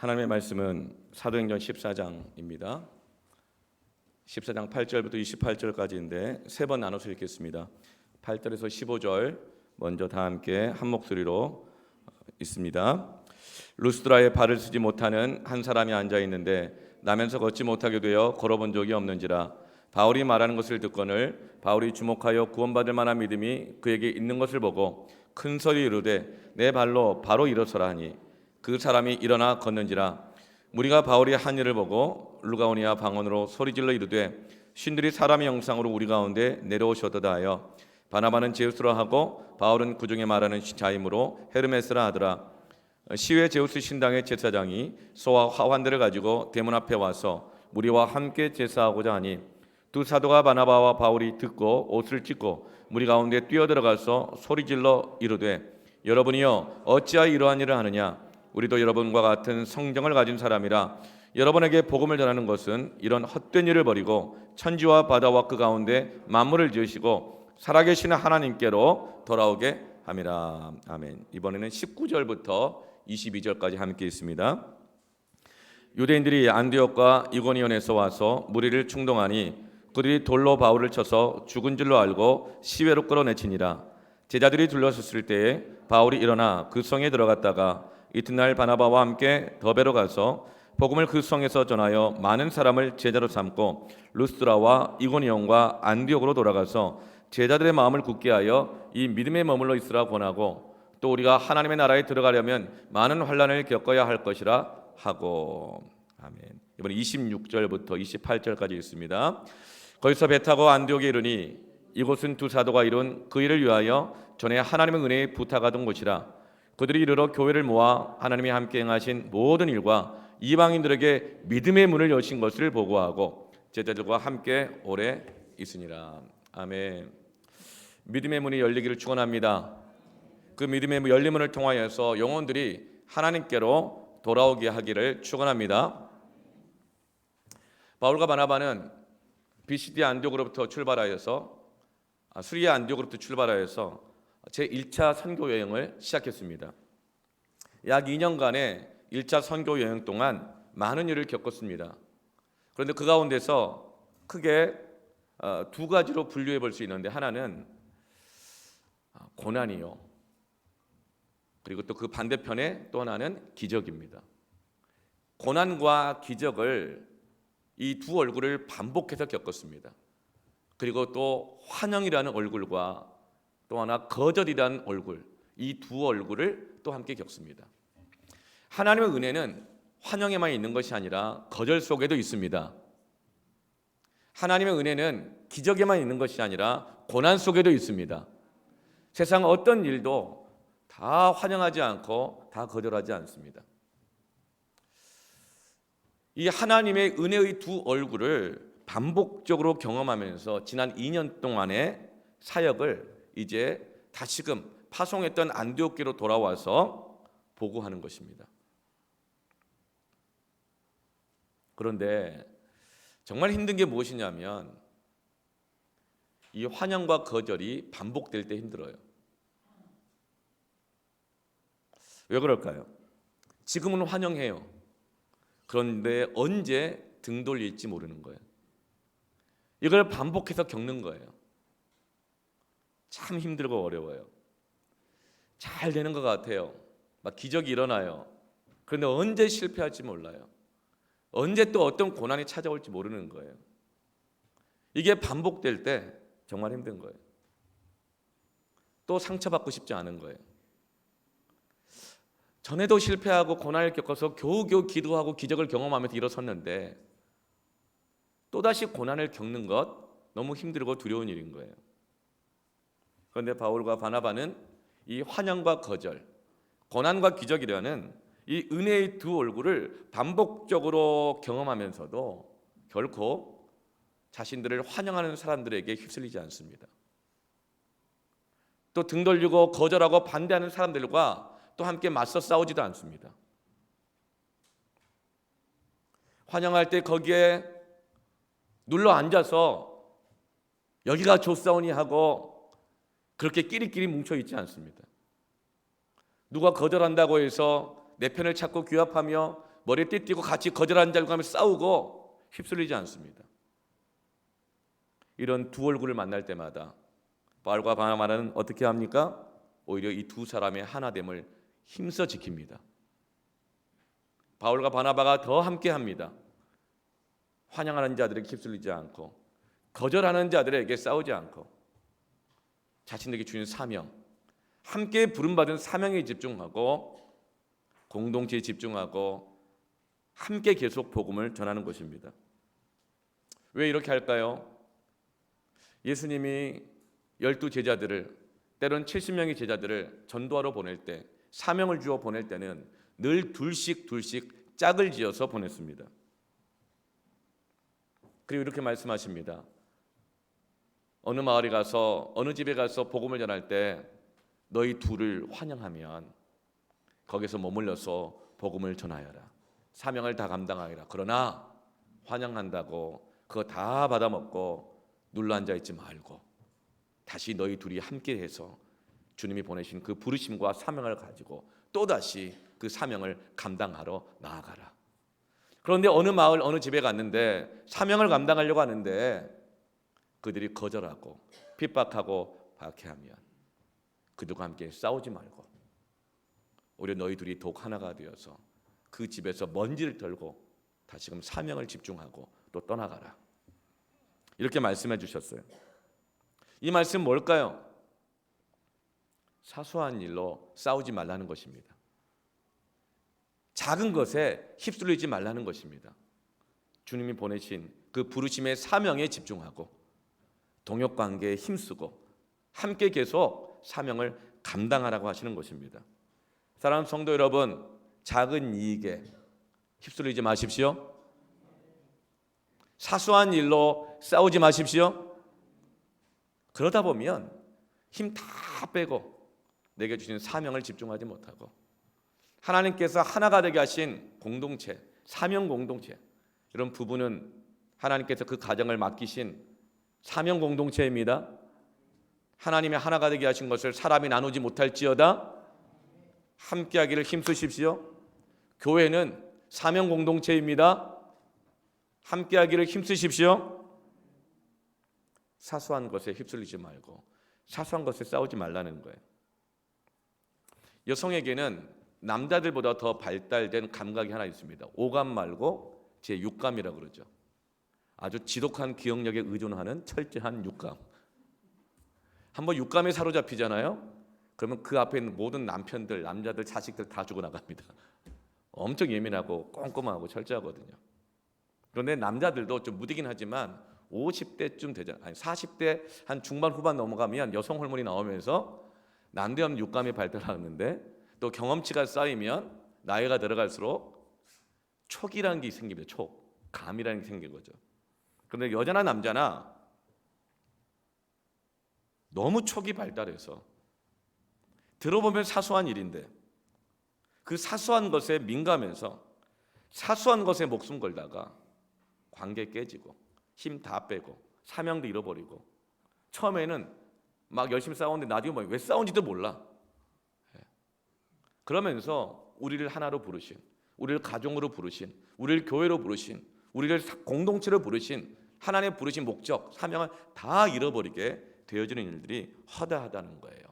하나님의 말씀은 사도행전 14장입니다. 14장 8절부터 28절까지인데 세 번 나눠서 읽겠습니다. 8절에서 15절 먼저 다 함께 한 목소리로 있습니다. 루스드라에 발을 쓰지 못하는 한 사람이 앉아 있는데 나면서 걷지 못하게 되어 걸어본 적이 없는지라 바울이 말하는 것을 듣거늘 바울이 주목하여 구원받을 만한 믿음이 그에게 있는 것을 보고 큰 소리 이르되 내 발로 바로 일어서라 하니 그 사람이 일어나 걷는지라. 무리가 바울이 한 일을 보고 루가오니아 방언으로 소리질러 이르되 신들이 사람의 형상으로 우리 가운데 내려오셨도다 하여 바나바는 제우스라 하고 바울은 그 중에 말하는 자임으로 헤르메스라 하더라. 시외 제우스 신당의 제사장이 소와 화환들을 가지고 대문 앞에 와서 무리와 함께 제사하고자 하니 두 사도가 바나바와 바울이 듣고 옷을 찢고 무리 가운데 뛰어들어가서 소리질러 이르되 여러분이여 어찌하여 이러한 일을 하느냐. 우리도 여러분과 같은 성정을 가진 사람이라 여러분에게 복음을 전하는 것은 이런 헛된 일을 버리고 천지와 바다와 그 가운데 만물을 지으시고 살아계시는 하나님께로 돌아오게 함이라. 아멘. 이번에는 19절부터 22절까지 함께 있습니다. 유대인들이 안디옥과 이고니온에서 와서 무리를 충동하니 그들이 돌로 바울을 쳐서 죽은 줄로 알고 시외로 끌어내치니라. 제자들이 둘러섰을 때에 바울이 일어나 그 성에 들어갔다가 이튿날 바나바와 함께 더베로 가서 복음을 그 성에서 전하여 많은 사람을 제자로 삼고 루스드라와 이고니온과 안디옥으로 돌아가서 제자들의 마음을 굳게 하여 이 믿음에 머물러 있으라 권하고 또 우리가 하나님의 나라에 들어가려면 많은 환난을 겪어야 할 것이라 하고. 아멘. 이번에 26절부터 28절까지 있습니다. 거기서 배 타고 안디옥에 이르니 이곳은 두 사도가 이룬 그 일을 위하여 전에 하나님의 은혜에 부탁하던 곳이라. 그들이 이르러 교회를 모아 하나님이 함께 행하신 모든 일과 이방인들에게 믿음의 문을 여신 것을 보고하고 제자들과 함께 오래 있으니라. 아멘. 믿음의 문이 열리기를 축원합니다. 그 믿음의 열린 문을 통하여서 영혼들이 하나님께로 돌아오게 하기를 축원합니다. 바울과 바나바는 비시디 안디옥으로부터 출발하여서 수리아 안디옥으로부터 출발하여서 제1차 선교 여행을 시작했습니다. 약 2년간의 1차 선교 여행 동안 많은 일을 겪었습니다. 그런데 그 가운데서 크게 두 가지로 분류해 볼 수 있는데 하나는 고난이요. 그리고 또 그 반대편에 또 하나는 기적입니다. 고난과 기적을 이 두 얼굴을 반복해서 겪었습니다. 그리고 또 환영이라는 얼굴과 또 하나 거절이라는 얼굴, 이 두 얼굴을 또 함께 겪습니다. 하나님의 은혜는 환영에만 있는 것이 아니라 거절 속에도 있습니다. 하나님의 은혜는 기적에만 있는 것이 아니라 고난 속에도 있습니다. 세상 어떤 일도 다 환영하지 않고 다 거절하지 않습니다. 이 하나님의 은혜의 두 얼굴을 반복적으로 경험하면서 지난 2년 동안의 사역을 이제 다시금 파송했던 안디옥교로 돌아와서 보고하는 것입니다. 그런데 정말 힘든 게 무엇이냐면 이 환영과 거절이 반복될 때 힘들어요. 왜 그럴까요? 지금은 환영해요. 그런데 언제 등 돌릴지 모르는 거예요. 이걸 반복해서 겪는 거예요. 참 힘들고 어려워요. 잘 되는 것 같아요. 막 기적이 일어나요. 그런데 언제 실패할지 몰라요. 언제 또 어떤 고난이 찾아올지 모르는 거예요. 이게 반복될 때 정말 힘든 거예요. 또 상처받고 싶지 않은 거예요. 전에도 실패하고 고난을 겪어서 겨우겨우 기도하고 기적을 경험하면서 일어섰는데 또다시 고난을 겪는 것 너무 힘들고 두려운 일인 거예요. 그런데 바울과 바나바는 이 환영과 거절, 고난과 기적이라는 이 은혜의 두 얼굴을 반복적으로 경험하면서도 결코 자신들을 환영하는 사람들에게 휩쓸리지 않습니다. 또 등 돌리고 거절하고 반대하는 사람들과 또 함께 맞서 싸우지도 않습니다. 환영할 때 거기에 눌러 앉아서 여기가 좋사오니 하고 그렇게 끼리끼리 뭉쳐 있지 않습니다. 누가 거절한다고 해서 내 편을 찾고 규합하며 머리에 띠띠고 같이 거절하는 자들과 하며 싸우고 휩쓸리지 않습니다. 이런 두 얼굴을 만날 때마다 바울과 바나바는 어떻게 합니까? 오히려 이 두 사람의 하나됨을 힘써 지킵니다. 바울과 바나바가 더 함께합니다. 환영하는 자들에게 휩쓸리지 않고 거절하는 자들에게 싸우지 않고 자신에게 주는 사명, 함께 부름받은 사명에 집중하고 공동체에 집중하고 함께 계속 복음을 전하는 것입니다. 왜 이렇게 할까요? 예수님이 12제자들을 때론 70명의 제자들을 전도하러 보낼 때 사명을 주어 보낼 때는 늘 둘씩 짝을 지어서 보냈습니다. 그리고 이렇게 말씀하십니다. 어느 마을에 가서 어느 집에 가서 복음을 전할 때 너희 둘을 환영하면 거기서 머물러서 복음을 전하여라. 사명을 다 감당하여라. 그러나 환영한다고 그거 다 받아먹고 눌러 앉아있지 말고 다시 너희 둘이 함께해서 주님이 보내신 그 부르심과 사명을 가지고 또다시 그 사명을 감당하러 나아가라. 그런데 어느 마을 어느 집에 갔는데 사명을 감당하려고 하는데 그들이 거절하고 핍박하고 박해하면 그들과 함께 싸우지 말고 오히려 너희 둘이 독 하나가 되어서 그 집에서 먼지를 털고 다시금 사명을 집중하고 또 떠나가라. 이렇게 말씀해 주셨어요. 이 말씀 뭘까요? 사소한 일로 싸우지 말라는 것입니다. 작은 것에 휩쓸리지 말라는 것입니다. 주님이 보내신 그 부르심의 사명에 집중하고 동역관계에 힘쓰고 함께 계속 사명을 감당하라고 하시는 것입니다. 사랑하는 성도 여러분, 작은 이익에 휩쓸리지 마십시오. 사소한 일로 싸우지 마십시오. 그러다 보면 힘 다 빼고 내게 주신 사명을 집중하지 못하고 하나님께서 하나가 되게 하신 공동체, 사명 공동체, 이런 부부는 하나님께서 그 가정을 맡기신 사명 공동체입니다. 하나님의 하나가 되게 하신 것을 사람이 나누지 못할지어다 함께하기를 힘쓰십시오. 교회는 사명 공동체입니다. 함께하기를 힘쓰십시오. 사소한 것에 휩쓸리지 말고 사소한 것에 싸우지 말라는 거예요. 여성에게는 남자들보다 더 발달된 감각이 하나 있습니다. 오감 말고 제 육감이라고 그러죠. 아주 지독한 기억력에 의존하는 철저한 육감. 한번 육감에 사로잡히잖아요. 그러면 그 앞에 있는 모든 남편들, 남자들, 자식들 다 죽어나갑니다. 엄청 예민하고 꼼꼼하고 철저하거든요. 그런데 남자들도 좀 무디긴 하지만 50대쯤 되잖아요. 아니 40대 한 중반 후반 넘어가면 여성 호르몬이 나오면서 난데없는 육감이 발달하는데 또 경험치가 쌓이면 나이가 들어갈수록 촉이라는 게 생깁니다. 촉, 감이라는 게 생긴 거죠. 그런데 여자나 남자나 너무 촉이 발달해서 들어보면 사소한 일인데 그 사소한 것에 민감해서 사소한 것에 목숨 걸다가 관계 깨지고 힘 다 빼고 사명도 잃어버리고 처음에는 막 열심히 싸웠는데 나중에 왜 싸운지도 몰라. 그러면서 우리를 하나로 부르신, 우리를 가정으로 부르신, 우리를 교회로 부르신, 우리를 공동체로 부르신 하나님의 부르신 목적, 사명을 다 잃어버리게 되어지는 일들이 허다하다는 거예요.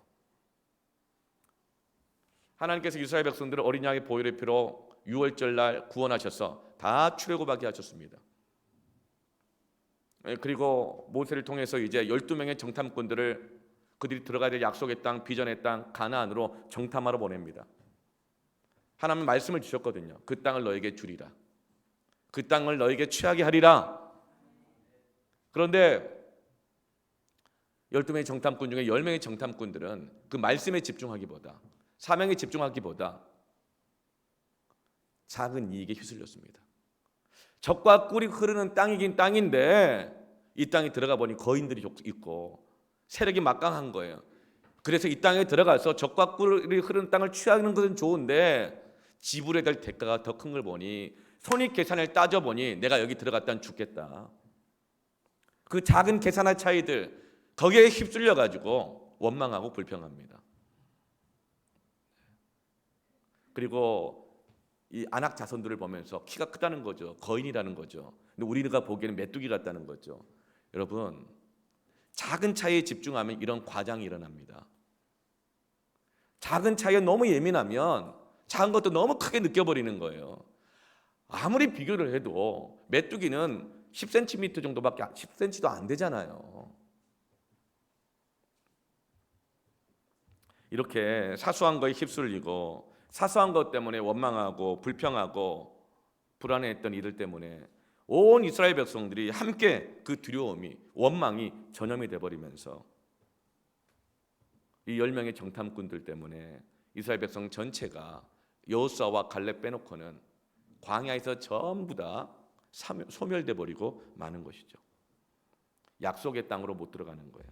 하나님께서 이스라엘 백성들을 어린 양의 보혈의 피로 유월절 구원하셔서 다 출애굽하게 하셨습니다. 그리고 모세를 통해서 이제 12명의 정탐꾼들을 그들이 들어가야 될 약속의 땅, 비전의 땅 가나안으로 정탐하러 보냅니다. 하나님은 말씀을 주셨거든요. 그 땅을 너에게 주리라. 그 땅을 너에게 취하게 하리라. 그런데 12명의 정탐꾼 중에 10명의 정탐꾼들은 그 말씀에 집중하기보다 사명에 집중하기보다 작은 이익에 휘둘렸습니다. 적과 꿀이 흐르는 땅이긴 땅인데 이 땅에 들어가 보니 거인들이 있고 세력이 막강한 거예요. 그래서 이 땅에 들어가서 적과 꿀이 흐르는 땅을 취하는 것은 좋은데 지불해야 될 대가가 더 큰 걸 보니 손익 계산을 따져보니 내가 여기 들어갔다면 죽겠다. 그 작은 계산의 차이들 거기에 휩쓸려 가지고 원망하고 불평합니다. 그리고 이 안악 자손들을 보면서 키가 크다는 거죠. 거인이라는 거죠. 근데 우리가 보기에는 메뚜기 같다는 거죠. 여러분, 작은 차이에 집중하면 이런 과장이 일어납니다. 작은 차이에 너무 예민하면 작은 것도 너무 크게 느껴버리는 거예요. 아무리 비교를 해도 메뚜기는 10cm 정도밖에 10cm도 안 되잖아요. 이렇게 사소한 거에 휩쓸리고 사소한 것 때문에 원망하고 불평하고 불안해했던 이들 때문에 온 이스라엘 백성들이 함께 그 두려움이, 원망이 전염이 돼버리면서 이 10명의 정탐꾼들 때문에 이스라엘 백성 전체가 여호수아와 갈렙 빼놓고는 광야에서 전부 다 소멸돼 버리고 마는 것이죠. 약속의 땅으로 못 들어가는 거예요.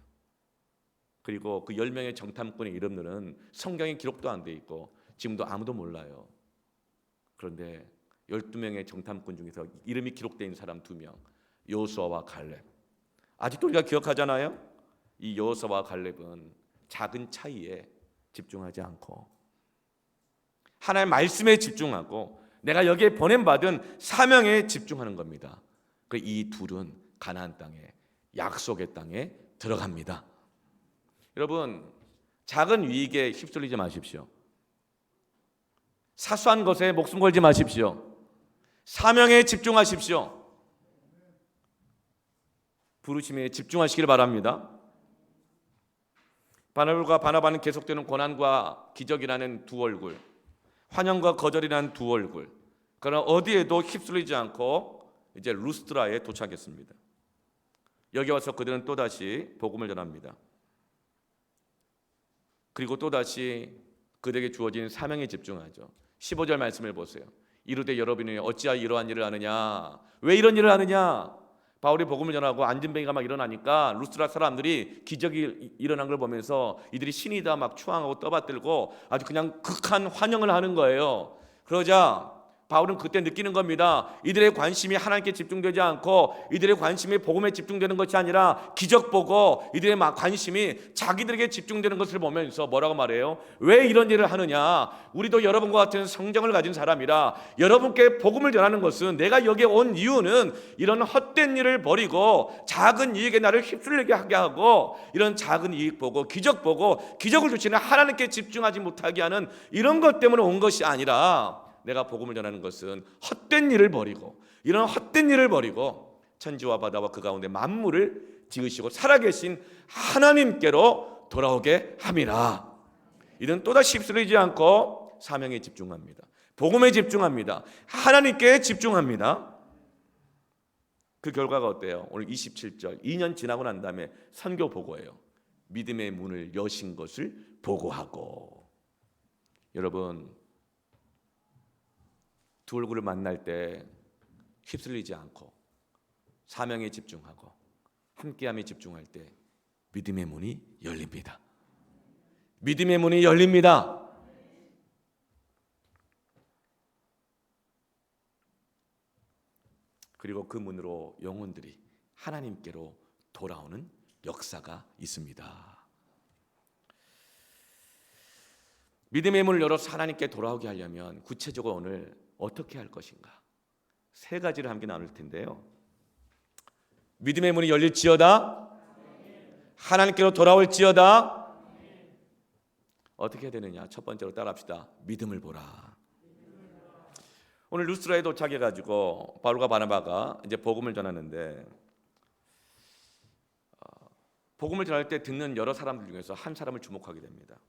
그리고 그 10명의 정탐꾼의 이름들은 성경에 기록도 안 돼 있고 지금도 아무도 몰라요. 그런데 12명의 정탐꾼 중에서 이름이 기록되어 있는 사람 2명, 여호수아와 갈렙. 아직도 우리가 기억하잖아요. 이 여호수아와 갈렙은 작은 차이에 집중하지 않고 하나님의 말씀에 집중하고 내가 여기에 보냄받은 사명에 집중하는 겁니다. 이 둘은 가나안 땅에, 약속의 땅에 들어갑니다. 여러분, 작은 유익에 휩쓸리지 마십시오. 사소한 것에 목숨 걸지 마십시오. 사명에 집중하십시오. 부르심에 집중하시길 바랍니다. 바울과 바나바는 계속되는 고난과 기적이라는 두 얼굴, 환영과 거절이라는 두 얼굴, 그러나 어디에도 휩쓸리지 않고 이제 루스드라에 도착했습니다. 여기 와서 그들은 또다시 복음을 전합니다. 그리고 또다시 그들에게 주어진 사명에 집중하죠. 15절 말씀을 보세요. 이르되 여러분이 어찌하여 이러한 일을 하느냐? 왜 이런 일을 하느냐? 바울이 복음을 전하고 안진뱅이가 막 일어나니까 루스드라 사람들이 기적이 일어난 걸 보면서 이들이 신이다 막 추앙하고 떠받들고 아주 그냥 극한 환영을 하는 거예요. 그러자 바울은 그때 느끼는 겁니다. 이들의 관심이 하나님께 집중되지 않고 이들의 관심이 복음에 집중되는 것이 아니라 기적 보고 이들의 관심이 자기들에게 집중되는 것을 보면서 뭐라고 말해요? 왜 이런 일을 하느냐? 우리도 여러분과 같은 성정을 가진 사람이라 여러분께 복음을 전하는 것은 내가 여기에 온 이유는 이런 헛된 일을 버리고 작은 이익에 나를 휩쓸리게 하게 하고 이런 작은 이익 보고 기적을 주시는 하나님께 집중하지 못하게 하는 이런 것 때문에 온 것이 아니라 내가 복음을 전하는 것은 헛된 일을 버리고 이런 헛된 일을 버리고 천지와 바다와 그 가운데 만물을 지으시고 살아계신 하나님께로 돌아오게 함이라. 이는 또다시 휩쓸리지 않고 사명에 집중합니다. 복음에 집중합니다. 하나님께 집중합니다. 그 결과가 어때요? 오늘 27절 2년 지나고 난 다음에 선교 보고예요. 믿음의 문을 여신 것을 보고하고. 여러분, 두 얼굴을 만날 때 휩쓸리지 않고 사명에 집중하고 함께함에 집중할 때 믿음의 문이 열립니다. 믿음의 문이 열립니다. 그리고 그 문으로 영혼들이 하나님께로 돌아오는 역사가 있습니다. 믿음의 문을 열어서 하나님께 돌아오게 하려면 구체적으로 오늘 어떻게 할 것인가? 3가지를 함께 나눌 텐데요. 믿음의 문이 열릴지어다. 하나님께로 돌아올지어다. 어떻게 해야 되느냐? 첫 번째로 따라합시다. 믿음을 보라. 오늘 루스드라에 도착해가지고 바울과 바나바가 이제 복음을 전하는데 복음을 전할 때 듣는 여러 사람들 중에서 한 사람을 주목하게 됩니다.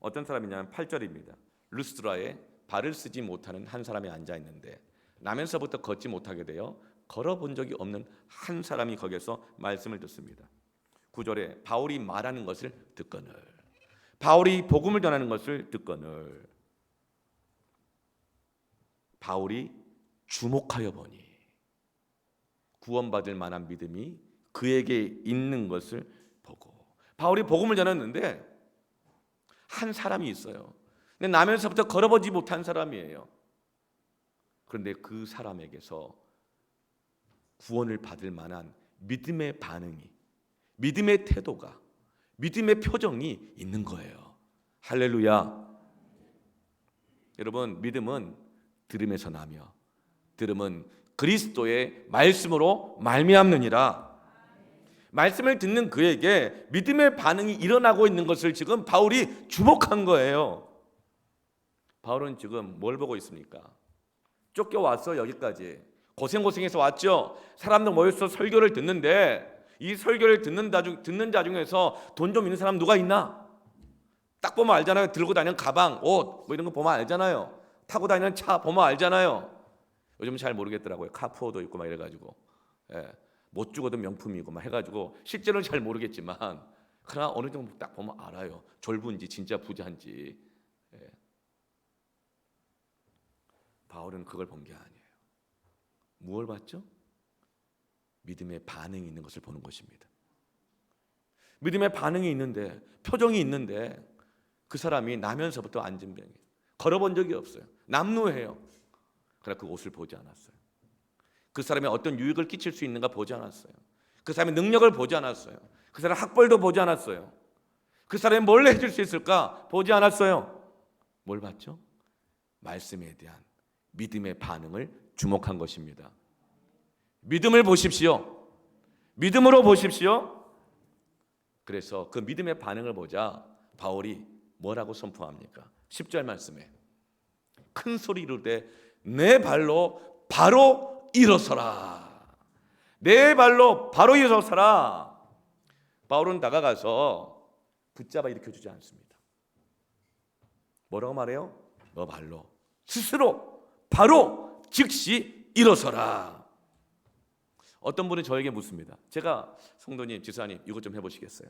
어떤 사람이냐면 8절입니다. 루스드라에 발을 쓰지 못하는 한 사람이 앉아 있는데 나면서부터 걷지 못하게 되어 걸어본 적이 없는 한 사람이 거기서 말씀을 듣습니다. 9절에 바울이 말하는 것을 듣거늘, 바울이 복음을 전하는 것을 듣거늘, 바울이 주목하여 보니 구원받을 만한 믿음이 그에게 있는 것을 보고. 바울이 복음을 전했는데 한 사람이 있어요. 근데 나면서부터 걸어보지 못한 사람이에요. 그런데 그 사람에게서 구원을 받을 만한 믿음의 반응이, 믿음의 태도가, 믿음의 표정이 있는 거예요. 할렐루야. 여러분, 믿음은 들음에서 나며 들음은 그리스도의 말씀으로 말미암느니라. 말씀을 듣는 그에게 믿음의 반응이 일어나고 있는 것을 지금 바울이 주목한 거예요. 바울은 지금 뭘 보고 있습니까? 쫓겨왔어. 여기까지 고생해서 왔죠. 사람들 모여서 설교를 듣는데 이 설교를 듣는 자 중에서 돈 좀 있는 사람 누가 있나? 딱 보면 알잖아요. 들고 다니는 가방, 옷 뭐 이런 거 보면 알잖아요. 타고 다니는 차 보면 알잖아요. 요즘 잘 모르겠더라고요. 카푸어도 있고 막 이래가지고 못 죽어도 명품이고 막 해가지고 실제로는 잘 모르겠지만 그러나 어느 정도 딱 보면 알아요. 졸부인지 진짜 부자인지. 바울은 그걸 본 게 아니에요. 무엇을 봤죠? 믿음의 반응이 있는 것을 보는 것입니다. 믿음의 반응이 있는데, 표정이 있는데 그 사람이 나면서부터 안진병이에요. 걸어본 적이 없어요. 남루해요. 그러나 그 옷을 보지 않았어요. 그 사람이 어떤 유익을 끼칠 수 있는가 보지 않았어요. 그 사람의 능력을 보지 않았어요. 그 사람의 학벌도 보지 않았어요. 그 사람이 뭘 해줄 수 있을까 보지 않았어요. 뭘 봤죠? 말씀에 대한 믿음의 반응을 주목한 것입니다. 믿음을 보십시오. 믿음으로 보십시오. 그래서 그 믿음의 반응을 보자 바울이 뭐라고 선포합니까? 10절 말씀에 큰 소리로 이르되 내 발로 바로 일어서라. 내 발로 바로 일어서라. 바울은 다가가서 붙잡아 일으켜주지 않습니다. 뭐라고 말해요? 너 발로 스스로 바로 즉시 일어서라. 어떤 분이 저에게 묻습니다. 제가 성도님, 지사님 이것 좀 해보시겠어요?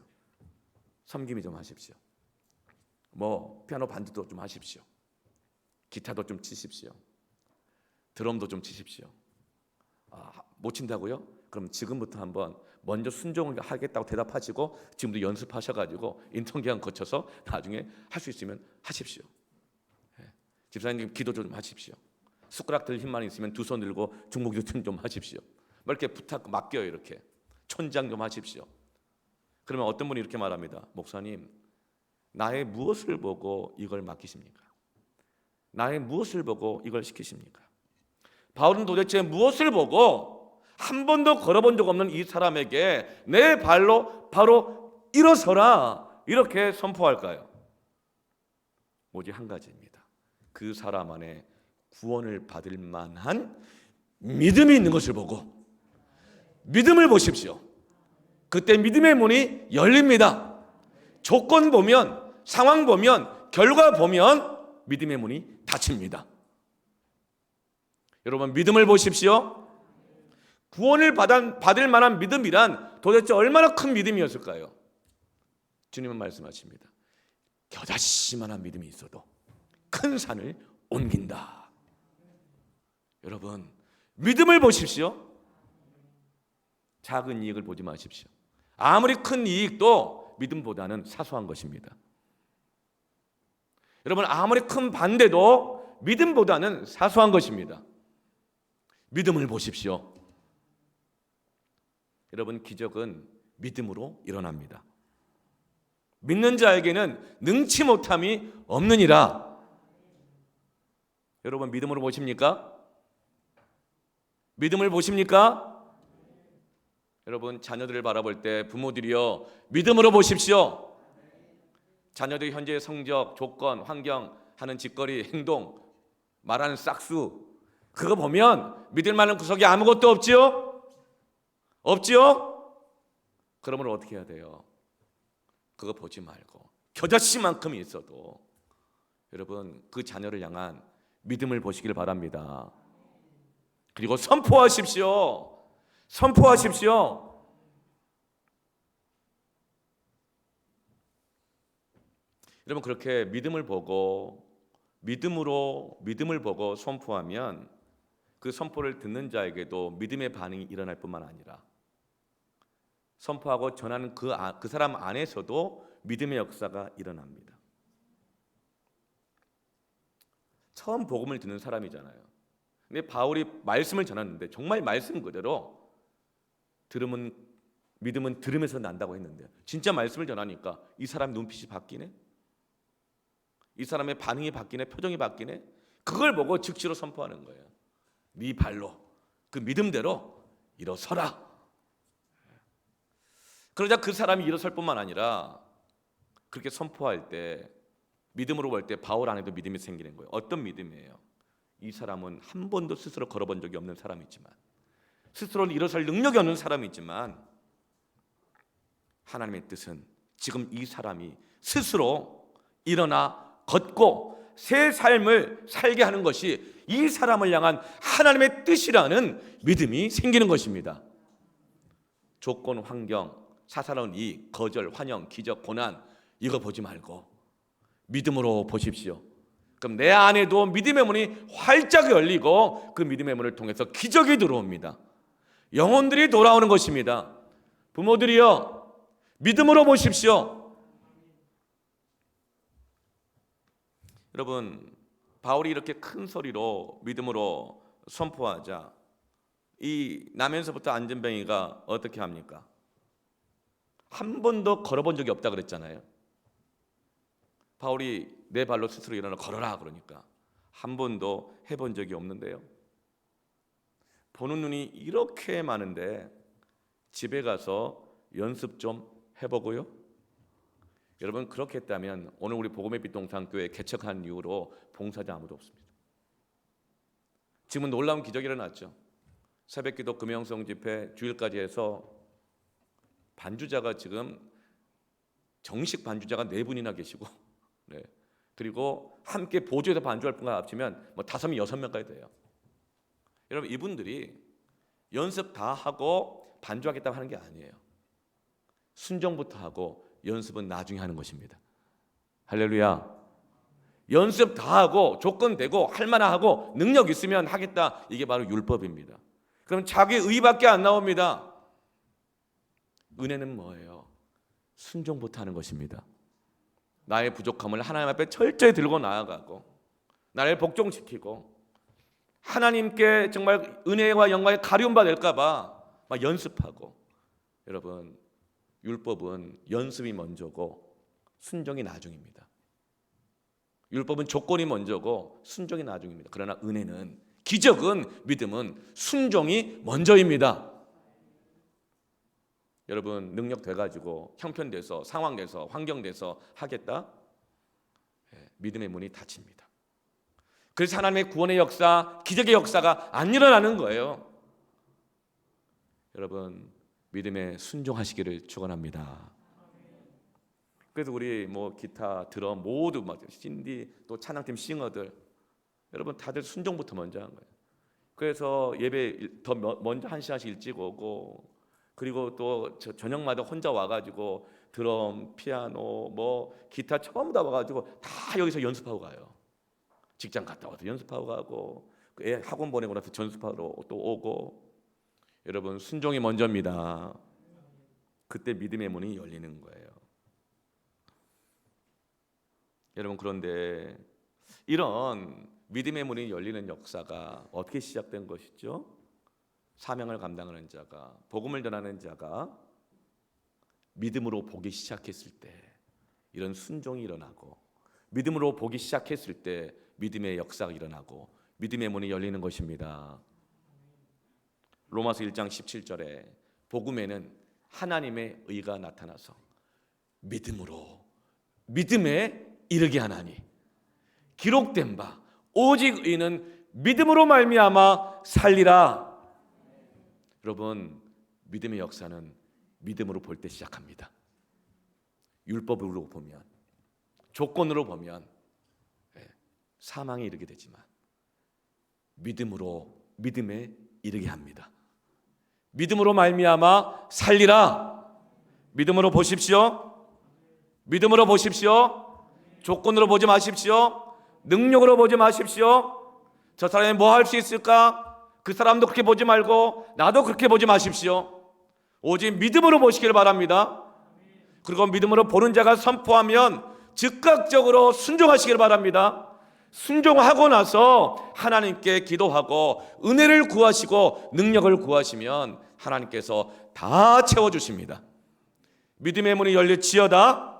섬김이 좀 하십시오. 뭐 피아노 반주도 좀 하십시오. 기타도 좀 치십시오. 드럼도 좀 치십시오. 못 친다고요? 그럼 지금부터 한번 먼저 순종을 하겠다고 대답하시고 지금도 연습하셔가지고 인턴 기간 거쳐서 나중에 할 수 있으면 하십시오. 집사님 기도 좀 하십시오. 숟가락 들 힘만 있으면 두 손 들고 중보기도 좀 하십시오. 뭐 이렇게 부탁 맡겨요. 이렇게 촌장 좀 하십시오. 그러면 어떤 분이 이렇게 말합니다. 목사님, 나의 무엇을 보고 이걸 맡기십니까? 나의 무엇을 보고 이걸 시키십니까? 바울은 도대체 무엇을 보고 한 번도 걸어본 적 없는 이 사람에게 내 발로 바로 일어서라 이렇게 선포할까요? 오직 한 가지입니다. 그 사람 안에 구원을 받을 만한 믿음이 있는 것을 보고 믿음을 보십시오. 그때 믿음의 문이 열립니다. 조건 보면, 상황 보면, 결과 보면 믿음의 문이 닫힙니다. 여러분 믿음을 보십시오. 구원을 받을 만한 믿음이란 도대체 얼마나 큰 믿음이었을까요? 주님은 말씀하십니다. 겨자씨만한 믿음이 있어도 큰 산을 옮긴다. 여러분 믿음을 보십시오. 작은 이익을 보지 마십시오. 아무리 큰 이익도 믿음보다는 사소한 것입니다. 여러분 아무리 큰 반대도 믿음보다는 사소한 것입니다. 믿음을 보십시오. 여러분 기적은 믿음으로 일어납니다. 믿는 자에게는 능치 못함이 없느니라. 여러분 믿음으로 보십니까? 믿음을 보십니까? 여러분 자녀들을 바라볼 때 부모들이여 믿음으로 보십시오. 자녀들 현재의 성적, 조건, 환경, 하는 짓거리, 행동, 말하는 싹수 그거 보면 믿을 만한 구석이 아무것도 없지요? 없지요? 그러면 어떻게 해야 돼요? 그거 보지 말고 겨자씨만큼이 있어도 여러분 그 자녀를 향한 믿음을 보시길 바랍니다. 그리고 선포하십시오. 선포하십시오. 여러분 그렇게 믿음을 보고 믿음을 보고 선포하면 그 선포를 듣는 자에게도 믿음의 반응이 일어날 뿐만 아니라 선포하고 전하는 그 사람 안에서도 믿음의 역사가 일어납니다. 처음 복음을 듣는 사람이잖아요. 근데 바울이 말씀을 전했는데 정말 말씀 그대로 믿음은 들음에서 난다고 했는데 진짜 말씀을 전하니까 이 사람 눈빛이 바뀌네. 이 사람의 반응이 바뀌네. 표정이 바뀌네. 그걸 보고 즉시로 선포하는 거예요. 네 발로 그 믿음대로 일어서라. 그러자 그 사람이 일어설 뿐만 아니라 그렇게 선포할 때 믿음으로 볼 때 바울 안에도 믿음이 생기는 거예요. 어떤 믿음이에요? 이 사람은 한 번도 스스로 걸어본 적이 없는 사람이지만, 스스로 일어설 능력이 없는 사람이지만, 하나님의 뜻은 지금 이 사람이 스스로 일어나 걷고 새 삶을 살게 하는 것이 이 사람을 향한 하나님의 뜻이라는 믿음이 생기는 것입니다. 조건, 환경, 사사로운 이익, 거절, 환영, 기적, 고난 이거 보지 말고 믿음으로 보십시오. 그럼 내 안에도 믿음의 문이 활짝 열리고 그 믿음의 문을 통해서 기적이 들어옵니다. 영혼들이 돌아오는 것입니다. 부모들이여, 믿음으로 보십시오. 여러분, 바울이 이렇게 큰 소리로 믿음으로 선포하자 이 나면서부터 안전뱅이가 어떻게 합니까? 한 번도 걸어본 적이 없다 그랬잖아요. 바울이 내 발로 스스로 일어나 걸어라 그러니까 한 번도 해본 적이 없는데요. 보는 눈이 이렇게 많은데 집에 가서 연습 좀 해보고요. 여러분, 그렇게 했다면 오늘 우리 복음의 빛 동산교회 개척한 이후로 봉사자 아무도 없습니다. 지금은 놀라운 기적이 일어났죠. 새벽기도, 금영성 집회, 주일까지 해서 반주자가 지금 정식 반주자가 4분이나 계시고, 네. 그리고 함께 보조해서 반주할 분과 합치면 뭐 5명, 6명까지 돼요. 여러분, 이분들이 연습 다 하고 반주하겠다고 하는 게 아니에요. 순종부터 하고 연습은 나중에 하는 것입니다. 할렐루야. 연습 다 하고 조건 되고 할만하고 능력 있으면 하겠다. 이게 바로 율법입니다. 그럼 자기 의밖에 안 나옵니다. 은혜는 뭐예요? 순종부터 하는 것입니다. 나의 부족함을 하나님 앞에 철저히 들고 나아가고 나를 복종시키고 하나님께 정말 은혜와 영광에 가려움 받을까 봐 막 연습하고. 여러분, 율법은 연습이 먼저고 순종이 나중입니다. 율법은 조건이 먼저고 순종이 나중입니다. 그러나 은혜는, 기적은, 믿음은 순종이 먼저입니다. 여러분, 능력 돼가지고 형편돼서 상황돼서 환경돼서 하겠다? 믿음의 문이 닫힙니다. 그래서 하나님의 구원의 역사, 기적의 역사가 안 일어나는 거예요. 여러분, 믿음에 순종하시기를 축원합니다. 그래서 우리 뭐 기타, 드럼 모두 막 신디 또 찬양팀 싱어들 여러분 다들 순종부터 먼저 한 거예요. 그래서 예배 더 먼저 1시간씩 일찍 오고, 그리고 또 저녁마다 혼자 와가지고 드럼, 피아노, 뭐 기타 처음 다 와가지고 다 여기서 연습하고 가요. 직장 갔다 와서 연습하고 가고, 애 학원 보내고 나서 연습하러 또 오고. 여러분, 순종이 먼저입니다. 그때 믿음의 문이 열리는 거예요. 여러분, 그런데 이런 믿음의 문이 열리는 역사가 어떻게 시작된 것이죠? 사명을 감당하는 자가, 복음을 전하는 자가 믿음으로 보기 시작했을 때 이런 순종이 일어나고, 믿음으로 보기 시작했을 때 믿음의 역사가 일어나고 믿음의 문이 열리는 것입니다. 로마서 1장 17절에 복음에는 하나님의 의가 나타나서 믿음으로 믿음에 이르게 하나니 기록된 바 오직 의는 믿음으로 말미암아 살리라. 여러분, 믿음의 역사는 믿음으로 볼 때 시작합니다. 율법으로 보면, 조건으로 보면 사망에 이르게 되지만 믿음으로 믿음에 이르게 합니다. 믿음으로 말미암아 살리라. 믿음으로 보십시오. 믿음으로 보십시오. 조건으로 보지 마십시오. 능력으로 보지 마십시오. 저 사람이 뭐 할 수 있을까? 그 사람도 그렇게 보지 말고 나도 그렇게 보지 마십시오. 오직 믿음으로 보시길 바랍니다. 그리고 믿음으로 보는 자가 선포하면 즉각적으로 순종하시길 바랍니다. 순종하고 나서 하나님께 기도하고 은혜를 구하시고 능력을 구하시면 하나님께서 다 채워주십니다. 믿음의 문이 열릴지어다.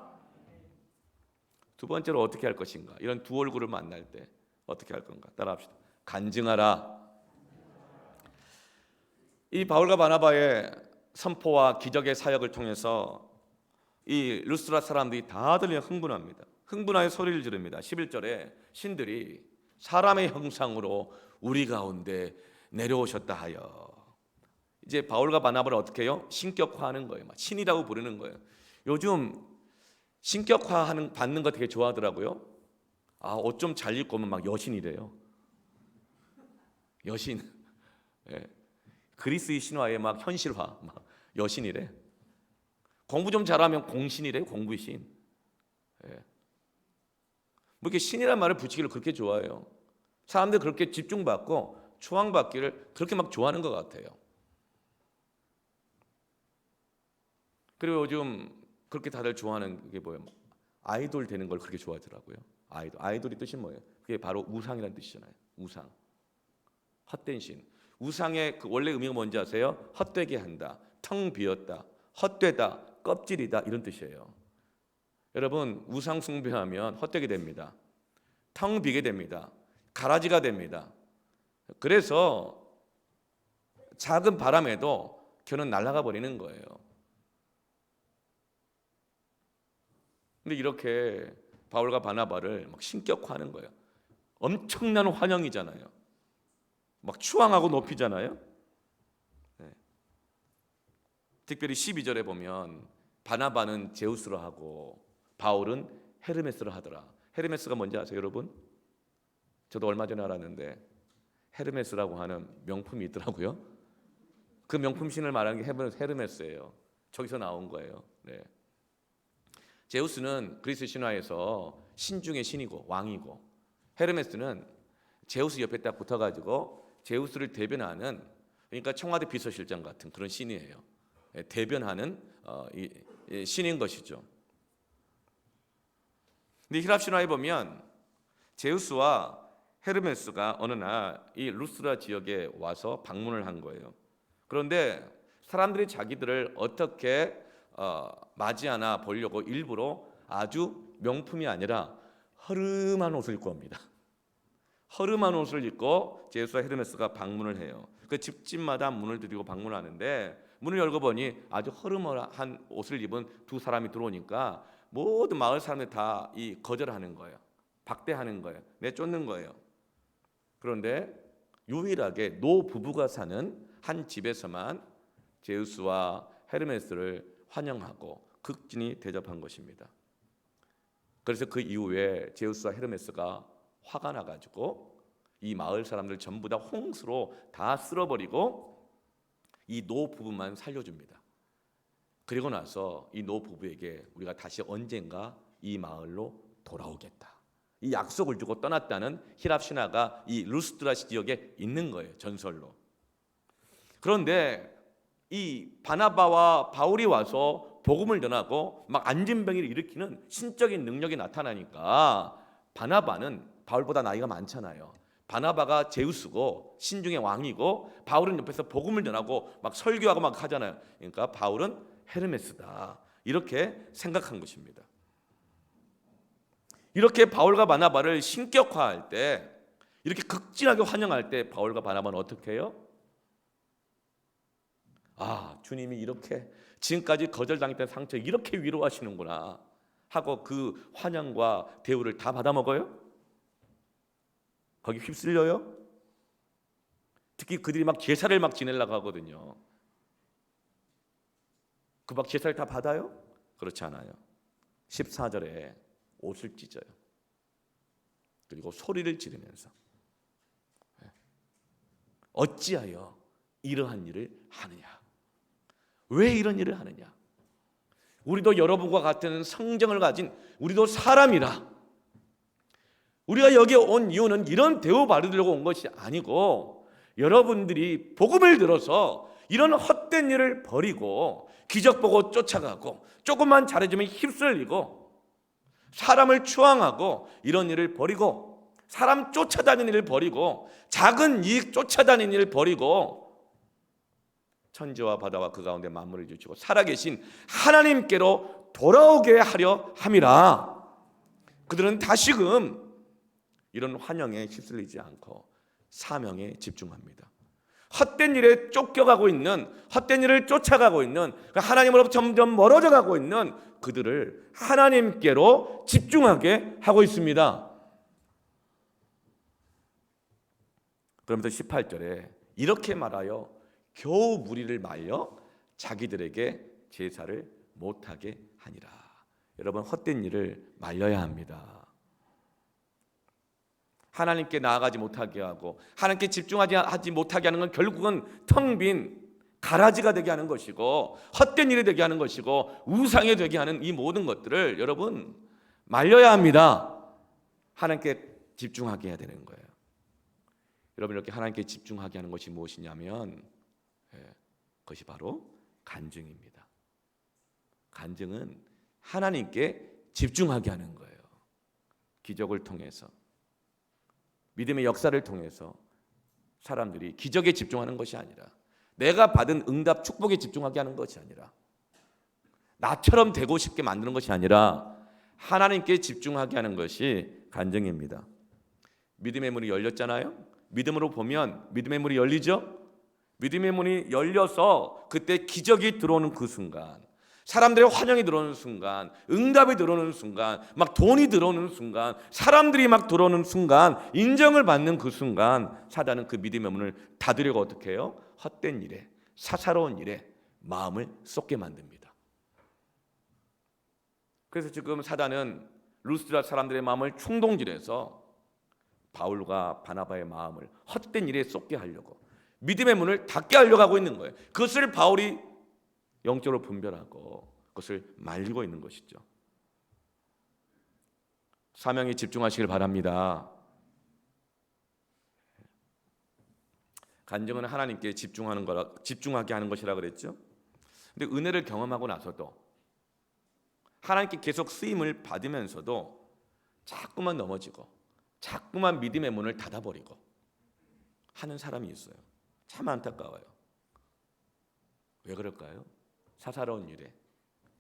두 번째로 어떻게 할 것인가? 이런 두 얼굴을 만날 때 어떻게 할 건가? 따라합시다. 간증하라. 이 바울과 바나바의 선포와 기적의 사역을 통해서 이 루스드라 사람들이 다들 흥분합니다. 흥분하여 소리를 지릅니다. 11절에 신들이 사람의 형상으로 우리 가운데 내려오셨다 하여. 이제 바울과 바나바를 어떻게 해요? 신격화하는 거예요. 신이라고 부르는 거예요. 요즘 신격화 받는 거 되게 좋아하더라고요. 옷 좀 잘 입고 오면 막 여신이래요. 여신. 예. 그리스의 신화의 막 현실화, 막 여신이래. 공부 좀 잘하면 공신이래, 공부의 신. 예. 뭐 이렇게 신이란 말을 붙이기를 그렇게 좋아해요. 사람들 그렇게 집중받고 추앙받기를 그렇게 막 좋아하는 것 같아요. 그리고 요즘 그렇게 다들 좋아하는 게 뭐예요? 아이돌 되는 걸 그렇게 좋아하더라고요. 아이돌이 뜻이 뭐예요? 그게 바로 우상이라는 뜻이잖아요. 우상. 헛된 신. 우상의 그 원래 의미가 뭔지 아세요? 헛되게 한다, 텅 비었다, 헛되다, 껍질이다 이런 뜻이에요. 여러분 우상 숭배하면 헛되게 됩니다. 텅 비게 됩니다. 가라지가 됩니다. 그래서 작은 바람에도 겨는 날아가 버리는 거예요. 근데 이렇게 바울과 바나바를 막 신격화하는 거예요. 엄청난 환영이잖아요. 막 추앙하고 높이잖아요. 네. 특별히 12절에 보면 바나바는 제우스로 하고 바울은 헤르메스로 하더라. 헤르메스가 뭔지 아세요, 여러분? 저도 얼마 전에 알았는데 헤르메스라고 하는 명품이 있더라고요. 그 명품 신을 말하는 게 헤르메스예요. 저기서 나온 거예요. 네. 제우스는 그리스 신화에서 신 중의 신이고 왕이고, 헤르메스는 제우스 옆에 딱 붙어가지고 제우스를 대변하는, 그러니까 청와대 비서실장 같은 그런 신이에요. 대변하는 신인 것이죠. 근데 히랍 신화에 보면 제우스와 헤르메스가 어느 날 이 루스드라 지역에 와서 방문을 한 거예요. 그런데 사람들이 자기들을 어떻게 맞이하나 보려고 일부러 아주 명품이 아니라 허름한 옷을 입고 옵니다. 허름한 옷을 입고 제우스와 헤르메스가 방문을 해요. 그 집집마다 문을 들이고 방문하는데 문을 열고 보니 아주 허름한 옷을 입은 두 사람이 들어오니까 모든 마을 사람들이 다 거절하는 거예요. 박대하는 거예요. 내쫓는 거예요. 그런데 유일하게 노 부부가 사는 한 집에서만 제우스와 헤르메스를 환영하고 극진히 대접한 것입니다. 그래서 그 이후에 제우스와 헤르메스가 화가 나가지고 이 마을 사람들 전부 다 홍수로 다 쓸어버리고 이 노 부부만 살려줍니다. 그리고 나서 이 노 부부에게 우리가 다시 언젠가 이 마을로 돌아오겠다, 이 약속을 주고 떠났다는 히랍 신화가 이 루스드라 지역에 있는 거예요, 전설로. 그런데 이 바나바와 바울이 와서 복음을 전하고 막 안진병을 일으키는 신적인 능력이 나타나니까 바나바는 바울보다 나이가 많잖아요. 바나바가 제우스고 신중의 왕이고 바울은 옆에서 복음을 전하고 막 설교하고 막 하잖아요. 그러니까 바울은 헤르메스다, 이렇게 생각한 것입니다. 이렇게 바울과 바나바를 신격화할 때, 이렇게 극진하게 환영할 때 바울과 바나바는 어떻게 해요? 주님이 이렇게 지금까지 거절당했던 상처 이렇게 위로하시는구나 하고 그 환영과 대우를 다 받아먹어요? 거기 휩쓸려요? 특히 그들이 막 제사를 막 지내려고 하거든요. 그 막 제사를 다 받아요? 그렇지 않아요. 14절에 옷을 찢어요. 그리고 소리를 지르면서 어찌하여 이러한 일을 하느냐? 왜 이런 일을 하느냐? 우리도 여러분과 같은 성정을 가진 우리도 사람이라. 우리가 여기에 온 이유는 이런 대우 받으려고 온 것이 아니고, 여러분들이 복음을 들어서 이런 헛된 일을 버리고 기적 보고 쫓아가고 조금만 잘해주면 휩쓸리고 사람을 추앙하고 이런 일을 버리고 사람 쫓아다니는 일을 버리고 작은 이익 쫓아다니는 일을 버리고 천지와 바다와 그 가운데 만물을 주시고 살아계신 하나님께로 돌아오게 하려 함이라. 그들은 다시금 이런 환영에 휩쓸리지 않고 사명에 집중합니다. 헛된 일에 쫓겨가고 있는, 헛된 일을 쫓아가고 있는, 하나님으로부터 점점 멀어져 가고 있는 그들을 하나님께로 집중하게 하고 있습니다. 그러면서 18절에 이렇게 말하여 겨우 무리를 말려 자기들에게 제사를 못하게 하니라. 여러분, 헛된 일을 말려야 합니다. 하나님께 나아가지 못하게 하고 하나님께 집중하지 못하게 하는 건 결국은 텅 빈 가라지가 되게 하는 것이고 헛된 일이 되게 하는 것이고 우상이 되게 하는 이 모든 것들을 여러분 말려야 합니다. 하나님께 집중하게 해야 되는 거예요. 여러분, 이렇게 하나님께 집중하게 하는 것이 무엇이냐면 그것이 바로 간증입니다. 간증은 하나님께 집중하게 하는 거예요. 기적을 통해서, 믿음의 역사를 통해서 사람들이 기적에 집중하는 것이 아니라, 내가 받은 응답 축복에 집중하게 하는 것이 아니라, 나처럼 되고 싶게 만드는 것이 아니라 하나님께 집중하게 하는 것이 간증입니다. 믿음의 문이 열렸잖아요. 믿음으로 보면 믿음의 문이 열리죠. 믿음의 문이 열려서 그때 기적이 들어오는 그 순간, 사람들의 환영이 들어오는 순간, 응답이 들어오는 순간, 막 돈이 들어오는 순간, 사람들이 막 들어오는 순간, 인정을 받는 그 순간, 사단은 그 믿음의 문을 닫으려고 어떻게 해요? 헛된 일에, 사사로운 일에 마음을 쏟게 만듭니다. 그래서 지금 사단은 루스드라 사람들의 마음을 충동질해서 바울과 바나바의 마음을 헛된 일에 쏟게 하려고, 믿음의 문을 닫게 하려고 하고 있는 거예요. 그것을 바울이 영적으로 분별하고 그것을 말리고 있는 것이죠. 사명에 집중하시길 바랍니다. 간증은 하나님께 집중하게 하는 것이라 그랬죠. 근데 은혜를 경험하고 나서도, 하나님께 계속 쓰임을 받으면서도 자꾸만 넘어지고 자꾸만 믿음의 문을 닫아버리고 하는 사람이 있어요. 참 안타까워요. 왜 그럴까요? 사사로운 일에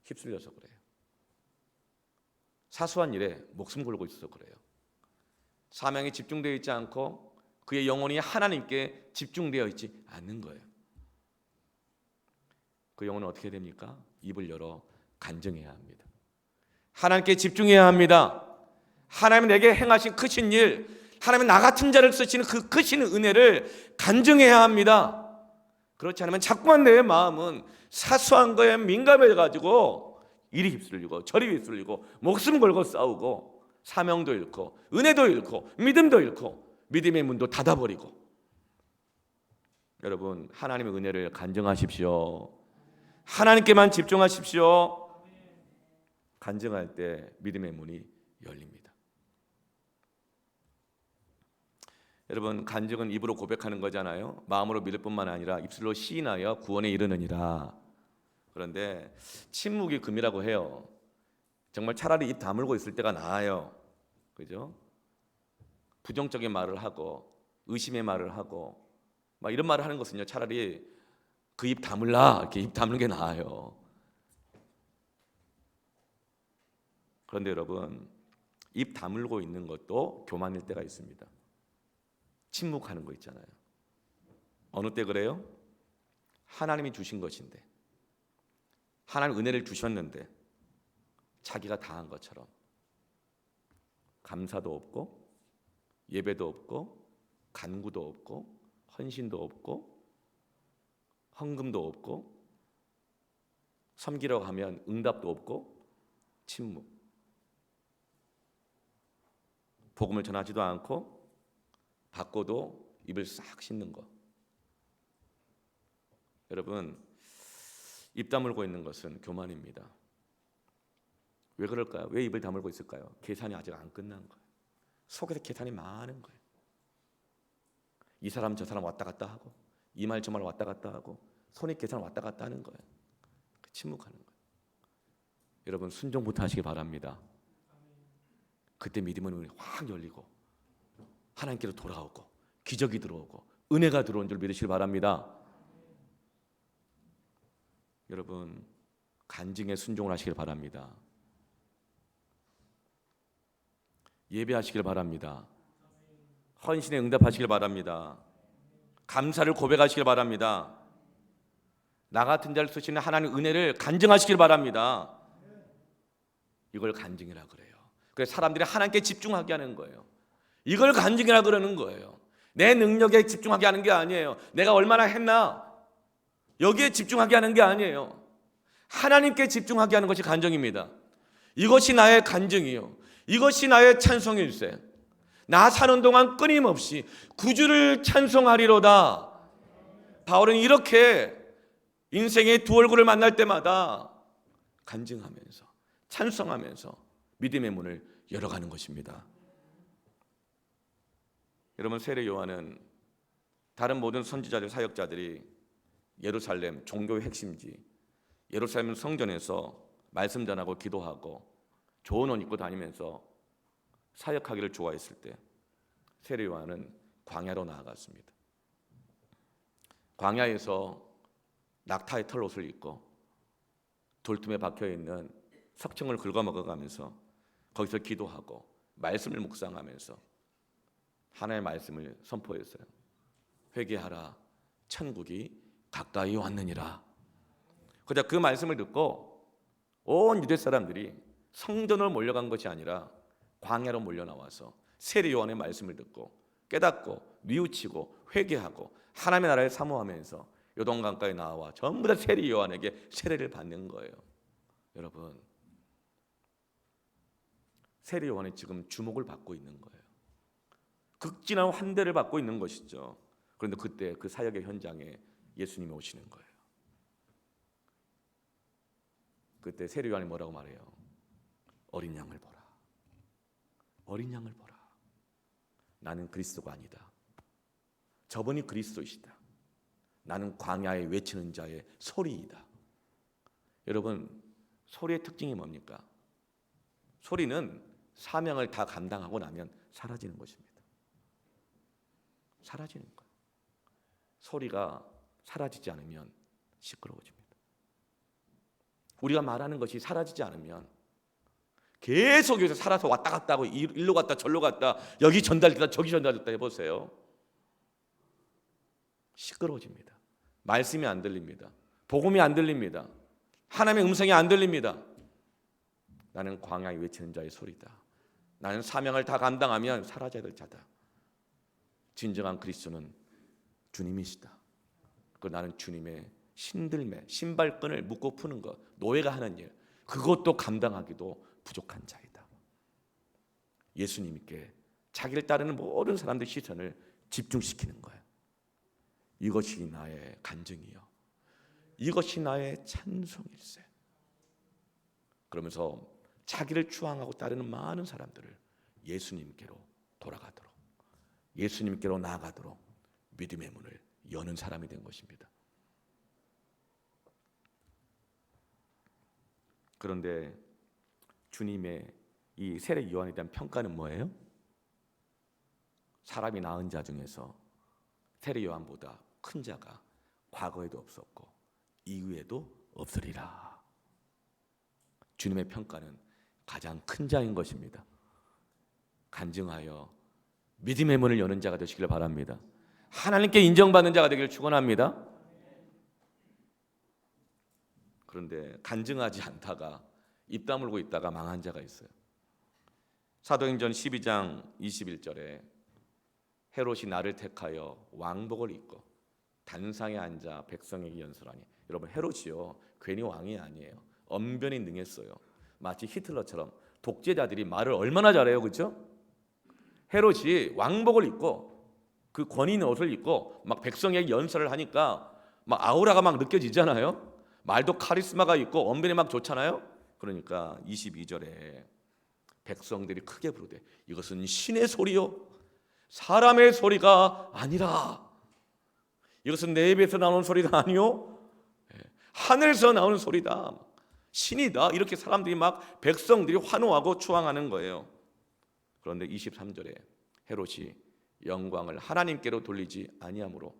휩쓸려서 그래요. 사소한 일에 목숨 걸고 있어서 그래요. 사명에 집중되어 있지 않고 그의 영혼이 하나님께 집중되어 있지 않는 거예요. 그 영혼은 어떻게 됩니까? 입을 열어 간증해야 합니다. 하나님께 집중해야 합니다. 하나님이 내게 행하신 크신 일, 하나님은 나 같은 자를 쓰시는 그 크신 은혜를 간증해야 합니다. 그렇지 않으면 자꾸만 내 마음은 사소한 거에 민감해가지고 이리 휩쓸리고 저리 휩쓸리고 목숨 걸고 싸우고 사명도 잃고 은혜도 잃고 믿음도 잃고 믿음의 문도 닫아버리고. 여러분, 하나님의 은혜를 간증하십시오. 하나님께만 집중하십시오. 간증할 때 믿음의 문이 열립니다. 여러분, 간증은 입으로 고백하는 거잖아요. 마음으로 믿을 뿐만 아니라 입술로 시인하여 구원에 이르느니라. 그런데 침묵이 금이라고 해요. 정말 차라리 입 다물고 있을 때가 나아요. 그죠? 부정적인 말을 하고 의심의 말을 하고 막 이런 말을 하는 것은요, 차라리 그 입 다물라, 이렇게 입 다무는 게 나아요. 그런데 여러분, 입 다물고 있는 것도 교만일 때가 있습니다. 침묵하는 거 있잖아요. 어느 때 그래요? 하나님이 주신 것인데, 하나님 은혜를 주셨는데 자기가 다 한 것처럼 감사도 없고 예배도 없고 간구도 없고 헌신도 없고 헌금도 없고 섬기려고 하면 응답도 없고 침묵. 복음을 전하지도 않고 받고도 입을 싹 씻는 거. 여러분, 입 다물고 있는 것은 교만입니다. 왜 그럴까요? 왜 입을 다물고 있을까요? 계산이 아직 안 끝난 거예요. 속에서 계산이 많은 거예요. 이 사람 저 사람 왔다 갔다 하고 이 말 저 말 왔다 갔다 하고 손익 계산 왔다 갔다 하는 거예요. 침묵하는 거예요. 여러분, 순종부터 하시기 바랍니다. 그때 믿음의 문이 확 열리고 하나님께로 돌아오고 기적이 들어오고 은혜가 들어온 줄 믿으시기 바랍니다. 여러분, 간증에 순종을 하시길 바랍니다. 예배하시길 바랍니다. 헌신에 응답하시길 바랍니다. 감사를 고백하시길 바랍니다. 나 같은 자를 쓰시는 하나님의 은혜를 간증하시길 바랍니다. 이걸 간증이라 그래요. 그래서 사람들이 하나님께 집중하게 하는 거예요. 이걸 간증이라 그러는 거예요. 내 능력에 집중하게 하는 게 아니에요. 내가 얼마나 했나 여기에 집중하게 하는 게 아니에요. 하나님께 집중하게 하는 것이 간증입니다. 이것이 나의 간증이요, 이것이 나의 찬송일세. 나 사는 동안 끊임없이 구주를 찬송하리로다. 바울은 이렇게 인생의 두 얼굴을 만날 때마다 간증하면서 찬송하면서 믿음의 문을 열어가는 것입니다. 여러분, 세례 요한은 다른 모든 선지자들, 사역자들이 예루살렘 종교의 핵심지 예루살렘 성전에서 말씀 전하고 기도하고 좋은 옷 입고 다니면서 사역하기를 좋아했을 때 세례 요한은 광야로 나아갔습니다. 광야에서 낙타의 털옷을 입고 돌tum에 박혀있는 석청을 긁어먹어가면서 거기서 기도하고 말씀을 묵상하면서 하나님의 말씀을 선포했어요. 회개하라, 천국이 가까이 왔느니라. 그자 그 말씀을 듣고 온 유대 사람들이 성전으로 몰려간 것이 아니라 광야로 몰려 나와서 세례 요한의 말씀을 듣고 깨닫고 뉘우치고 회개하고 하나님의 나라를 사모하면서 요동강가에 나와 전부 다 세례 요한에게 세례를 받는 거예요. 여러분, 세례 요한이 지금 주목을 받고 있는 거예요. 극진한 환대를 받고 있는 것이죠. 그런데 그때 그 사역의 현장에 예수님이 오시는 거예요. 그때 세례 요한이 뭐라고 말해요? 어린 양을 보라. 어린 양을 보라. 나는 그리스도가 아니다. 저분이 그리스도이시다. 나는 광야에 외치는 자의 소리이다. 여러분, 소리의 특징이 뭡니까? 소리는 사명을 다 감당하고 나면 사라지는 것입니다. 사라지는 거예요. 소리가 사라지지 않으면 시끄러워집니다. 우리가 말하는 것이 사라지지 않으면 계속 여기서 살아서 왔다 갔다 하고 일로 갔다 절로 갔다 여기 전달됐다 저기 전달됐다 해보세요. 시끄러워집니다. 말씀이 안 들립니다. 복음이 안 들립니다. 하나님의 음성이 안 들립니다. 나는 광야에 외치는 자의 소리다. 나는 사명을 다 감당하면 사라져야 될 자다. 진정한 그리스도는 주님이시다. 그 나는 주님의 신들매, 신발끈을 묶고 푸는 것, 노예가 하는 일, 그것도 감당하기도 부족한 자이다. 예수님께 자기를 따르는 모든 사람들의 시선을 집중시키는 거예요. 이것이 나의 간증이요, 이것이 나의 찬송일세. 그러면서 자기를 추앙하고 따르는 많은 사람들을 예수님께로 돌아가도록, 예수님께로 나아가도록 믿음의 문을 여는 사람이 된 것입니다. 그런데 주님의 이 세례 요한에 대한 평가는 뭐예요? 사람이 낳은 자 중에서 세례 요한보다 큰 자가 과거에도 없었고 이후에도 없으리라. 주님의 평가는 가장 큰 자인 것입니다. 간증하여 믿음의 문을 여는 자가 되시길 바랍니다. 하나님께 인정받는 자가 되기를 축원합니다. 그런데 간증하지 않다가 입 다물고 있다가 망한 자가 있어요. 사도행전 12장 21절에 헤롯이 나를 택하여 왕복을 입고 단상에 앉아 백성에게 연설하니. 여러분, 헤롯이요 괜히 왕이 아니에요. 언변이 능했어요. 마치 히틀러처럼 독재자들이 말을 얼마나 잘해요, 그렇죠? 헤롯이 왕복을 입고 그 권위 있는 옷을 입고 막 백성에게 연설을 하니까 막 아우라가 막 느껴지잖아요. 말도 카리스마가 있고 언변이 막 좋잖아요. 그러니까 22절에 백성들이 크게 부르되 이것은 신의 소리요 사람의 소리가 아니라. 이것은 내 입에서 나오는 소리가 아니요 하늘에서 나오는 소리다. 신이다. 이렇게 사람들이 막 백성들이 환호하고 추앙하는 거예요. 그런데 23절에 헤롯이 영광을 하나님께로 돌리지 아니하므로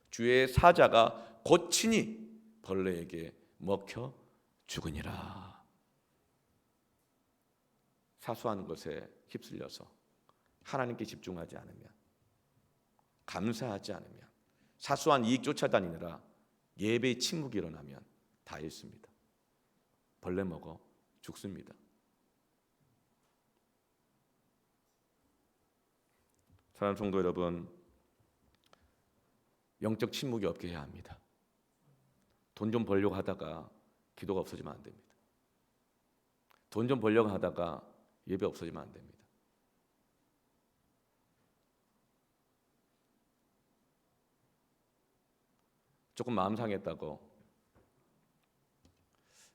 주의 사자가 곧 친히 벌레에게 먹혀 죽으니라. 사소한 것에 휩쓸려서 하나님께 집중하지 않으면 감사하지 않으면, 사소한 이익 쫓아다니느라 예배의 침묵이 일어나면 다 잃습니다. 벌레 먹어 죽습니다. 사랑하는 성도 여러분, 영적 침묵이 없게 해야 합니다. 돈 좀 벌려고 하다가 기도가 없어지면 안 됩니다. 돈 좀 벌려고 하다가 예배 없어지면 안 됩니다. 조금 마음 상했다고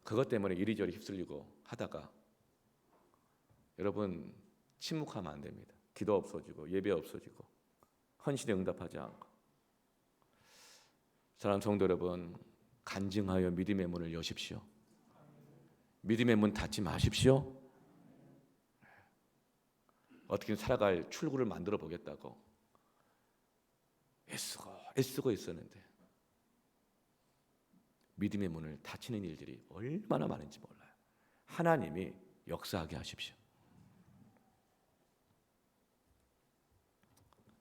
그것 때문에 이리저리 휩쓸리고 하다가 여러분 침묵하면 안 됩니다. 기도 없어지고 예배 없어지고 헌신에 응답하지 않고. 사랑하는 성도 여러분, 간증하여 믿음의 문을 여십시오. 믿음의 문 닫지 마십시오. 어떻게 살아갈 출구를 만들어 보겠다고 애쓰고 있었는데 믿음의 문을 닫히는 일들이 얼마나 많은지 몰라요. 하나님이 역사하게 하십시오.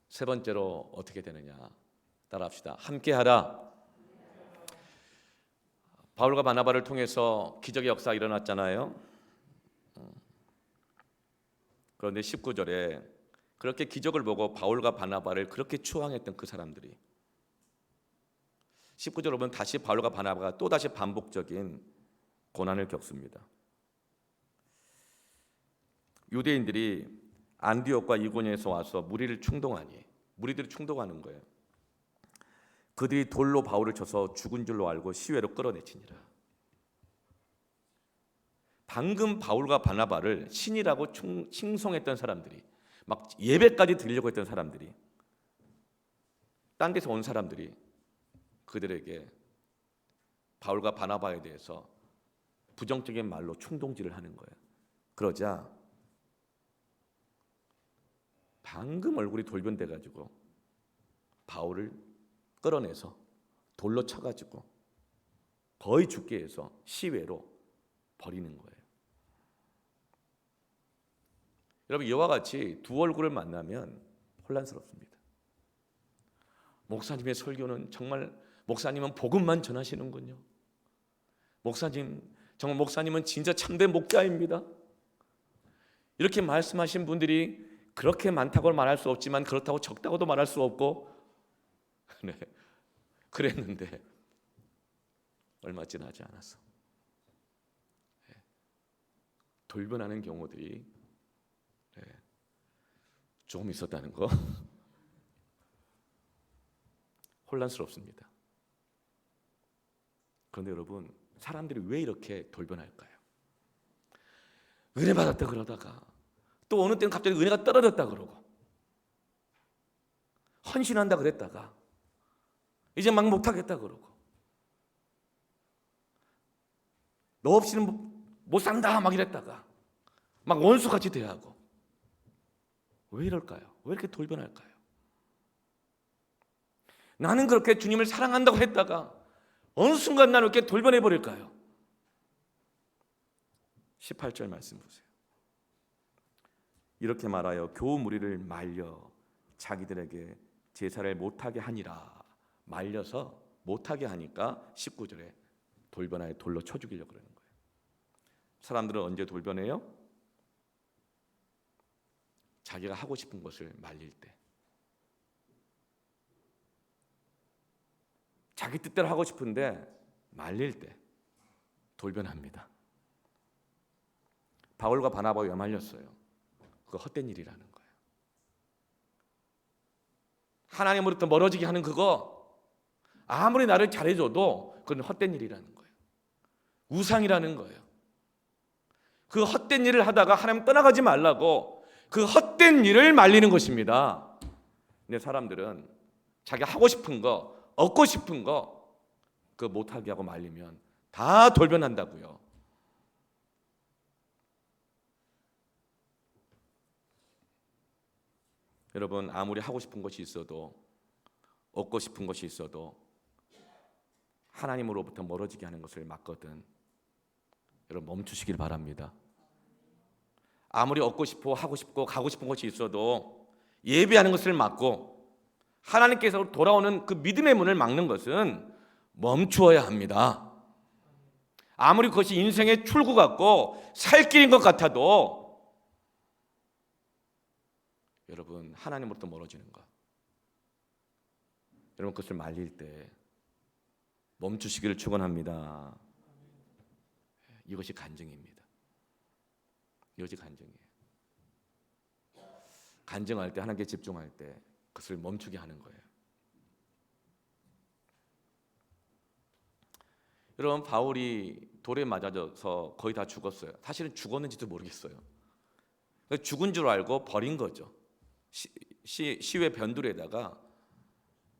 세 번째로 어떻게 되느냐, 따라합시다. 함께하라. 바울과 바나바를 통해서 기적의 역사가 일어났잖아요. 그런데 19절에 그렇게 기적을 보고 바울과 바나바를 그렇게 추앙했던 그 사람들이 19절을 보면 다시 바울과 바나바가 또다시 반복적인 고난을 겪습니다. 유대인들이 안디옥과 이고니에서 와서 무리들이 충동하는 거예요. 그들이 돌로 바울을 쳐서 죽은 줄로 알고 시외로 끌어내치니라. 방금 바울과 바나바를 신이라고 칭송했던 사람들이, 막 예배까지 드리려고 했던 사람들이, 딴 데서 온 사람들이 그들에게 바울과 바나바에 대해서 부정적인 말로 충동질을 하는 거예요. 그러자 방금 얼굴이 돌변돼가지고 바울을 끌어내서 돌로 쳐가지고 거의 죽게 해서 시외로 버리는 거예요. 여러분, 이와 같이 두 얼굴을 만나면 혼란스럽습니다. 목사님의 설교는 정말, 목사님은 복음만 전하시는군요. 목사님은 진짜 참된 목자입니다. 이렇게 말씀하신 분들이 그렇게 많다고 말할 수 없지만 그렇다고 적다고도 말할 수 없고, 네, 그랬는데 얼마 지나지 않았어. 네, 돌변하는 경우들이 조금 있었다는 거 혼란스럽습니다. 그런데 여러분, 사람들이 왜 이렇게 돌변할까요? 은혜 받았다 그러다가 또 어느 때는 갑자기 은혜가 떨어졌다 그러고, 헌신한다 그랬다가 이제 막 못하겠다 그러고, 너 없이는 못 산다 막 이랬다가 막 원수같이 대하고. 왜 이럴까요? 왜 이렇게 돌변할까요? 나는 그렇게 주님을 사랑한다고 했다가 어느 순간 나는 이렇게 돌변해 버릴까요? 18절 말씀 보세요. 이렇게 말하여 교우 무리를 말려 자기들에게 제사를 못하게 하니라. 말려서 못하게 하니까 19절에 돌변하여 돌로 쳐 죽이려고 그러는 거예요. 사람들은 언제 돌변해요? 자기가 하고 싶은 것을 말릴 때, 자기 뜻대로 하고 싶은데 말릴 때 돌변합니다. 바울과 바나바가 왜 말렸어요? 그거 헛된 일이라는 거예요. 하나님으로부터 멀어지게 하는 그거, 아무리 나를 잘해줘도 그건 헛된 일이라는 거예요. 우상이라는 거예요. 그 헛된 일을 하다가 하나님 떠나가지 말라고 그 헛된 일을 말리는 것입니다. 근데 사람들은 자기 하고 싶은 거, 얻고 싶은 거 그거 못하게 하고 말리면 다 돌변한다고요. 여러분, 아무리 하고 싶은 것이 있어도, 얻고 싶은 것이 있어도 하나님으로부터 멀어지게 하는 것을 막거든 여러분 멈추시길 바랍니다. 아무리 얻고 싶고 하고 싶고 가고 싶은 것이 있어도 예배하는 것을 막고 하나님께서 돌아오는 그 믿음의 문을 막는 것은 멈추어야 합니다. 아무리 그것이 인생의 출구 같고 살 길인 것 같아도 여러분, 하나님으로부터 멀어지는 것, 여러분 그것을 말릴 때 멈추시기를 축원합니다. 이것이 간증입니다. 이것이 간증이에요. 간증할 때, 하나님께 집중할 때 그것을 멈추게 하는 거예요. 여러분, 바울이 돌에 맞아져서 거의 다 죽었어요. 사실은 죽었는지도 모르겠어요. 죽은 줄 알고 버린 거죠. 시외 변두리에다가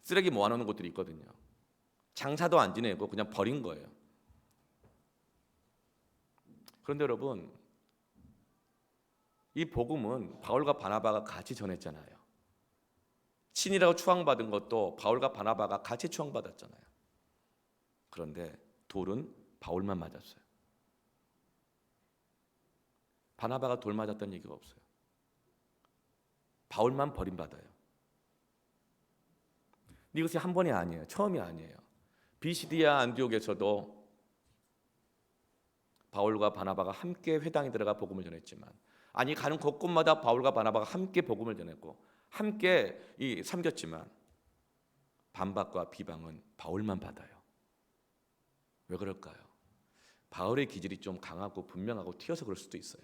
쓰레기 모아놓는 곳들이 있거든요. 장사도 안 지내고 그냥 버린 거예요. 그런데 여러분, 이 복음은 바울과 바나바가 같이 전했잖아요. 친이라고 추앙받은 것도 바울과 바나바가 같이 추앙받았잖아요. 그런데 돌은 바울만 맞았어요. 바나바가 돌 맞았다는 얘기가 없어요. 바울만 버림받아요. 이것이 한 번이 아니에요. 처음이 아니에요. 비시디아 안디옥에서도 바울과 바나바가 함께 회당에 들어가 복음을 전했지만, 아니 가는 곳곳마다 바울과 바나바가 함께 복음을 전했고 함께 섬겼지만 반박과 비방은 바울만 받아요. 왜 그럴까요? 바울의 기질이 좀 강하고 분명하고 튀어서 그럴 수도 있어요.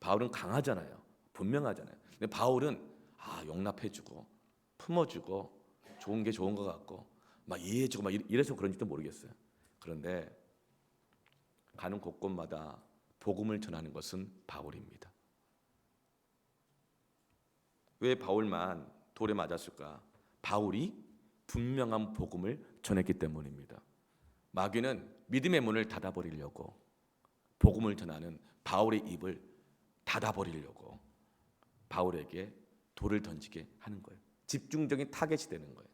바울은 강하잖아요. 분명하잖아요. 근데 바울은 용납해주고 품어주고 좋은 게 좋은 것 같고 막 이해해주고 막 이래서 그런지도 모르겠어요. 그런데 가는 곳곳마다 복음을 전하는 것은 바울입니다. 왜 바울만 돌에 맞았을까? 바울이 분명한 복음을 전했기 때문입니다. 마귀는 믿음의 문을 닫아버리려고 복음을 전하는 바울의 입을 닫아버리려고 바울에게 돌을 던지게 하는 거예요. 집중적인 타겟이 되는 거예요.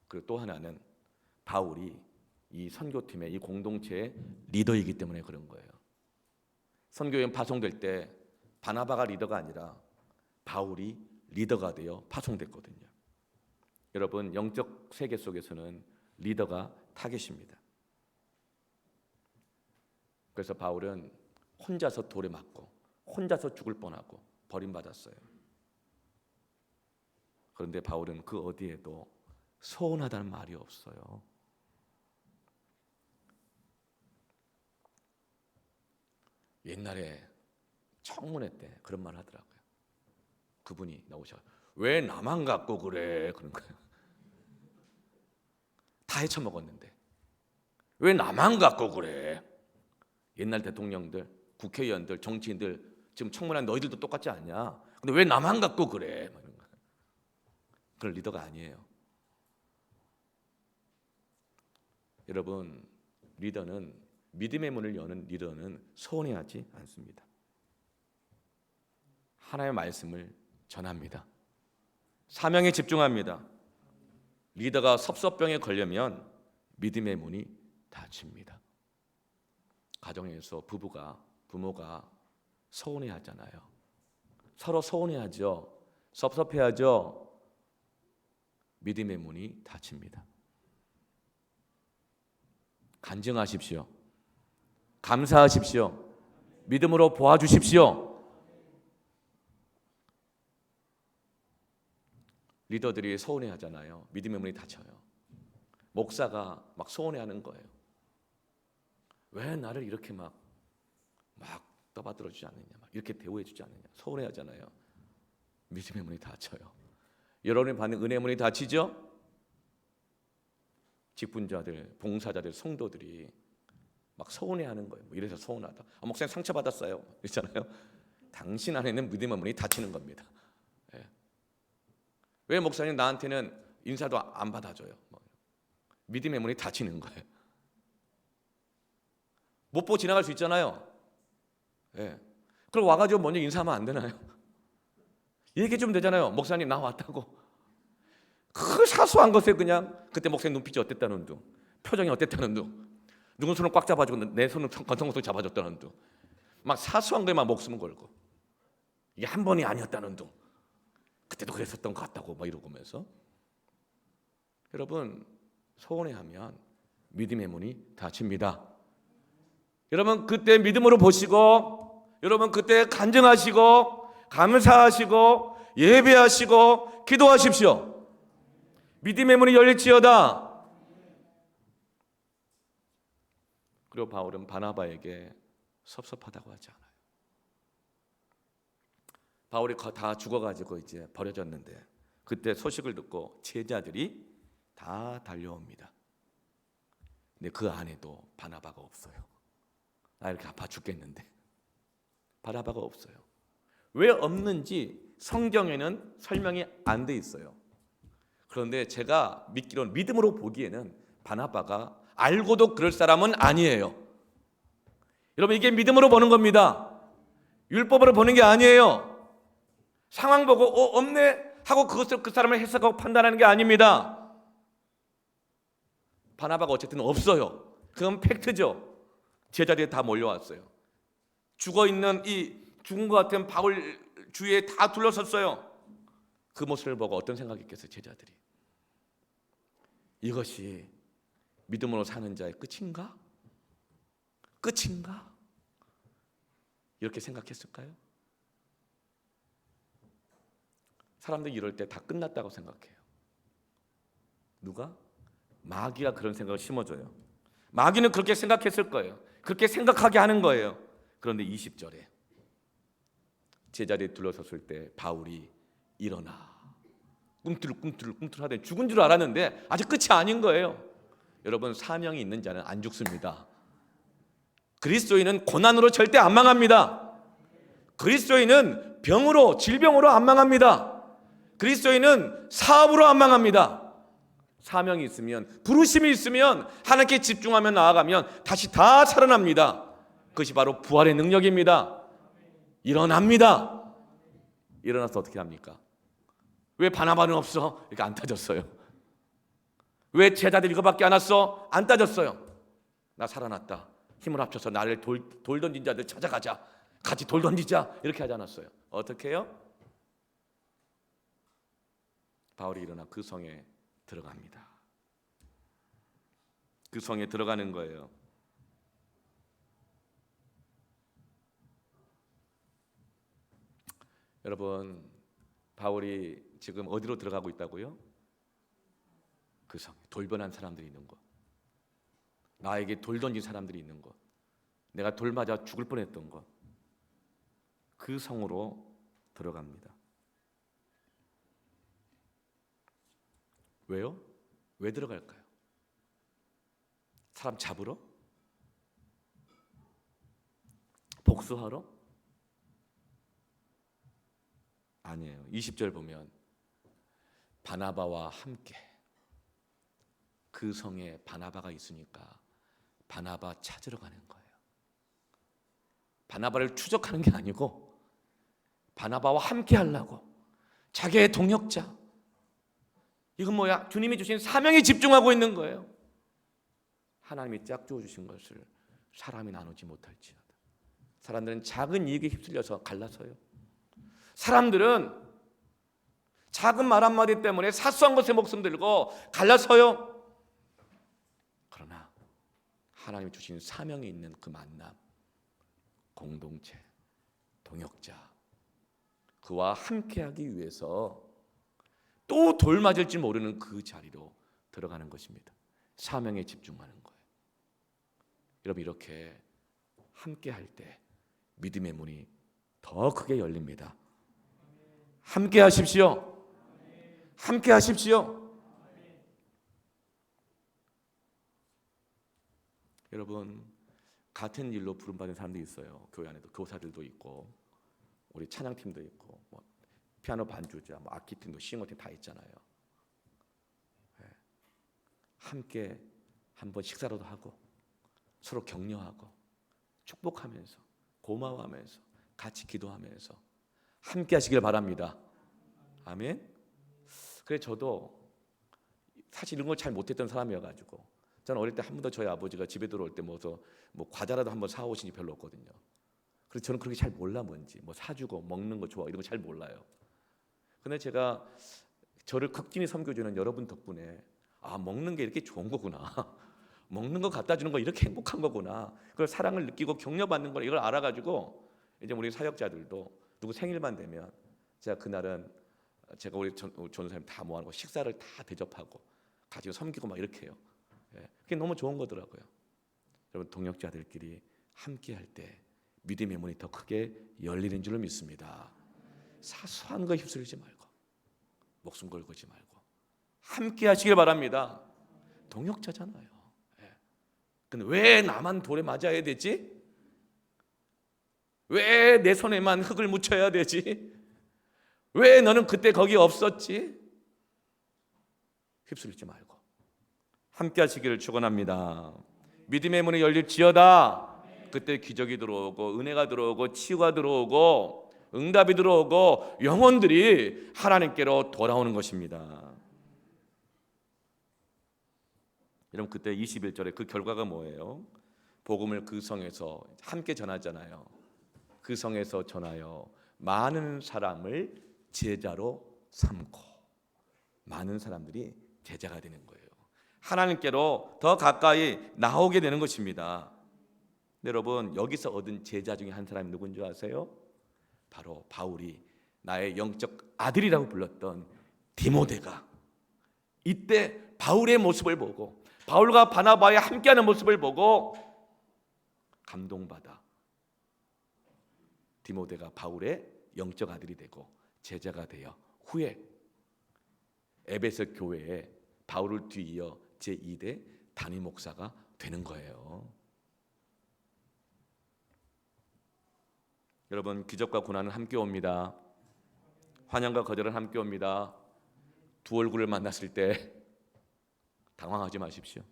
그리고 또 하나는 바울이 이 선교팀의 이 공동체의 리더이기 때문에 그런 거예요. 선교여행 파송될 때 바나바가 리더가 아니라 바울이 리더가 되어 파송됐거든요. 여러분, 영적 세계 속에서는 리더가 타겟입니다. 그래서 바울은 혼자서 돌에 맞고 혼자서 죽을 뻔하고 버림받았어요. 그런데 바울은 그 어디에도 서운하다는 말이 없어요. 옛날에 청문회 때 그런 말 하더라고요. 그분이 나오셔, 왜 나만 갖고 그래? 그런 거예요. 다 헤쳐먹었는데 왜 나만 갖고 그래? 옛날 대통령들, 국회의원들, 정치인들 지금 청문회한 너희들도 똑같지 않냐? 근데 왜 나만 갖고 그래? 그런 리더가 아니에요. 여러분, 리더는, 믿음의 문을 여는 리더는 서운해하지 않습니다. 하나님의 말씀을 전합니다. 사명에 집중합니다. 리더가 섭섭병에 걸려면 믿음의 문이 닫힙니다. 가정에서 부모가 서운해하잖아요. 서로 서운해하죠. 섭섭해하죠. 믿음의 문이 닫힙니다. 간증하십시오. 감사하십시오. 믿음으로 보아주십시오. 리더들이 서운해하잖아요. 믿음의 문이 닫혀요. 목사가 막 서운해하는 거예요. 왜 나를 이렇게 막 떠받들어주지 않느냐, 막 이렇게 대우해주지 않느냐, 서운해하잖아요. 믿음의 문이 닫혀요. 여러분이 받는 은혜의 문이 닫히죠? 직분자들, 봉사자들, 성도들이 막 서운해하는 거예요. 뭐 이래서 서운하다. 목사님 상처받았어요. 그렇잖아요. 당신 안에는 믿음의 문이 닫히는 겁니다. 예. 왜 목사님 나한테는 인사도 안 받아줘요? 믿음의 문이 닫히는 거예요. 못 보고 지나갈 수 있잖아요. 예. 그럼 와가지고 먼저 인사하면 안 되나요? 얘기해 주면 되잖아요. 목사님 나 왔다고. 그 사소한 것에 그냥 그때 목사님 눈빛이 어땠다는 둥, 표정이 어땠다는 둥, 누군 손을 꽉 잡아주고 내 손을 건성건성 잡아줬다는 둥, 막 사소한 거에만 목숨을 걸고 이게 한 번이 아니었다는 둥, 그때도 그랬었던 것 같다고 막 이러면서. 여러분, 서운해하면 믿음의 문이 닫힙니다. 여러분, 그때 믿음으로 보시고, 여러분 그때 간증하시고 감사하시고 예배하시고 기도하십시오. 믿음의 문이 열릴지어다. 그리고 바울은 바나바에게 섭섭하다고 하지 않아요. 바울이 다 죽어가지고 이제 버려졌는데 그때 소식을 듣고 제자들이 다 달려옵니다. 근데 그 안에도 바나바가 없어요. 나 이렇게 아파 죽겠는데 바나바가 없어요. 왜 없는지 성경에는 설명이 안 돼 있어요. 그런데 제가 믿기로는, 믿음으로 보기에는 바나바가 알고도 그럴 사람은 아니에요. 여러분, 이게 믿음으로 보는 겁니다. 율법으로 보는 게 아니에요. 상황 보고 없네 하고 그것을 그 사람을 해석하고 판단하는 게 아닙니다. 바나바가 어쨌든 없어요. 그건 팩트죠. 제자들이 다 몰려왔어요. 죽어있는 이 죽은 것 같은 바울 주위에 다 둘러섰어요. 그 모습을 보고 어떤 생각이 있겠어요, 제자들이? 이것이 믿음으로 사는 자의 끝인가? 끝인가? 이렇게 생각했을까요? 사람들이 이럴 때 다 끝났다고 생각해요. 누가? 마귀가 그런 생각을 심어줘요. 마귀는 그렇게 생각했을 거예요. 그렇게 생각하게 하는 거예요. 그런데 20절에 제자리에 둘러섰을 때 바울이 일어나 꿈틀꿈틀 하더니 죽은 줄 알았는데 아직 끝이 아닌 거예요. 여러분, 사명이 있는 자는 안 죽습니다. 그리스도인은 고난으로 절대 안 망합니다. 그리스도인은 병으로, 질병으로 안 망합니다. 그리스도인은 사업으로 안 망합니다. 사명이 있으면, 부르심이 있으면, 하나님께 집중하며 나아가면 다시 다 살아납니다. 그것이 바로 부활의 능력입니다. 일어납니다. 일어나서 어떻게 합니까? 왜 바나바는 없어? 이렇게 안 따졌어요. 왜 제자들 이거밖에 안 왔어? 안 따졌어요. 나 살아났다. 힘을 합쳐서 나를 돌 던진 자들 찾아가자. 같이 돌 던지자. 이렇게 하지 않았어요. 어떻게 해요? 바울이 일어나 그 성에 들어갑니다. 그 성에 들어가는 거예요. 여러분, 바울이 지금 어디로 들어가고 있다고요? 그 성, 돌변한 사람들이 있는 곳, 나에게 돌 던진 사람들이 있는 곳, 내가 돌 맞아 죽을 뻔했던 곳, 그 성으로 들어갑니다. 왜요? 왜 들어갈까요? 사람 잡으러? 복수하러? 아니에요. 20절 보면 바나바와 함께, 그 성에 바나바가 있으니까 바나바 찾으러 가는 거예요. 바나바를 추적하는 게 아니고 바나바와 함께 하려고, 자기의 동역자, 이건 뭐야? 주님이 주신 사명에 집중하고 있는 거예요. 하나님이 짝지어 주신 것을 사람이 나누지 못할지어다. 사람들은 작은 이익에 휩쓸려서 갈라서요. 사람들은 작은 말 한마디 때문에 사소한 것에 목숨 들고 갈라서요. 그러나 하나님이 주신 사명이 있는 그 만남, 공동체, 동역자, 그와 함께하기 위해서 또 돌 맞을지 모르는 그 자리로 들어가는 것입니다. 사명에 집중하는 거예요. 여러분, 이렇게 함께할 때 믿음의 문이 더 크게 열립니다. 함께 하십시오. 함께 하십시오. 여러분, 같은 일로 부름받은 사람들이 있어요. 교회 안에도 교사들도 있고, 우리 찬양팀도 있고, 피아노 반주자, 악기팀도 싱어팀 다 있잖아요. 네. 함께 한번 식사라도 하고 서로 격려하고 축복하면서 고마워하면서 같이 기도하면서 함께 하시길 바랍니다. 아멘. 그래, 저도 사실 이런 걸 잘 못했던 사람이어가지고, 저는 어릴 때 한 번도 저희 아버지가 집에 들어올 때 뭐 과자라도 한번 사오신 지 별로 없거든요. 그래서 저는 그렇게 잘 몰라, 뭔지 뭐 사주고 먹는 거 좋아 이런 거 잘 몰라요. 근데 제가 저를 극진히 섬겨주는 여러분 덕분에 먹는 게 이렇게 좋은 거구나. 먹는 거 갖다 주는 거 이렇게 행복한 거구나. 그걸 사랑을 느끼고 격려받는 걸 이걸 알아가지고 이제 우리 사역자들도 누구 생일만 되면 제가 그날은 제가 우리 전도사님 다 모아놓고 식사를 다 대접하고 가지고 섬기고 막 이렇게 해요. 그게 너무 좋은 거더라고요. 여러분 동역자들끼리 함께할 때 믿음의 문이 더 크게 열리는 줄을 믿습니다. 사소한 거 휩쓸리지 말고 목숨 걸고지 말고 함께 하시길 바랍니다. 동역자잖아요. 근데 왜 나만 돌에 맞아야 되지? 왜 내 손에만 흙을 묻혀야 되지? 왜 너는 그때 거기 없었지? 휩쓸리지 말고 함께 하시기를 축원합니다. 믿음의 문이 열릴지어다. 그때 기적이 들어오고 은혜가 들어오고 치유가 들어오고 응답이 들어오고 영혼들이 하나님께로 돌아오는 것입니다. 여러분 그때 21절에 그 결과가 뭐예요? 복음을 그 성에서 함께 전하잖아요. 그 성에서 전하여 많은 사람을 제자로 삼고 많은 사람들이 제자가 되는 거예요. 하나님께로 더 가까이 나오게 되는 것입니다. 여러분 여기서 얻은 제자 중에 한 사람이 누군지 아세요? 바로 바울이 나의 영적 아들이라고 불렀던 디모데가 이때 바울의 모습을 보고 바울과 바나바의 함께하는 모습을 보고 감동받아 디모데가 바울의 영적 아들이 되고 제자가 되어 후에 에베소 교회에 바울을 뒤이어 제2대 담임 목사가 되는 거예요. 여러분 기적과 고난은 함께 옵니다. 환영과 거절은 함께 옵니다. 두 얼굴을 만났을 때 당황하지 마십시오.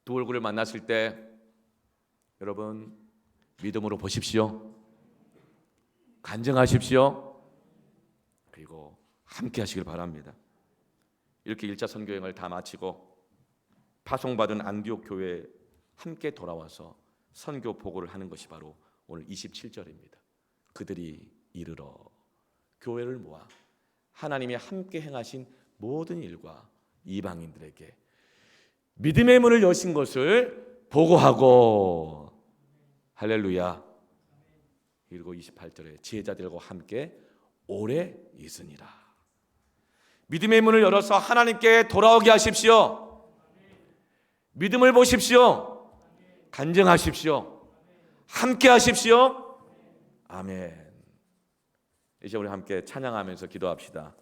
두 얼굴을 만났을 때 여러분 믿음으로 보십시오. 간증하십시오. 그리고 함께 하시길 바랍니다. 이렇게 1차 선교여행을 다 마치고 파송받은 안디옥 교회에 함께 돌아와서 선교 보고를 하는 것이 바로 오늘 27절입니다. 그들이 이르러 교회를 모아 하나님이 함께 행하신 모든 일과 이방인들에게 믿음의 문을 여신 것을 보고하고 할렐루야. 그리고 28절에 제자들과 함께 오래 있으니라. 믿음의 문을 열어서 하나님께 돌아오게 하십시오. 믿음을 보십시오. 간증하십시오. 함께 하십시오. 아멘. 이제 우리 함께 찬양하면서 기도합시다.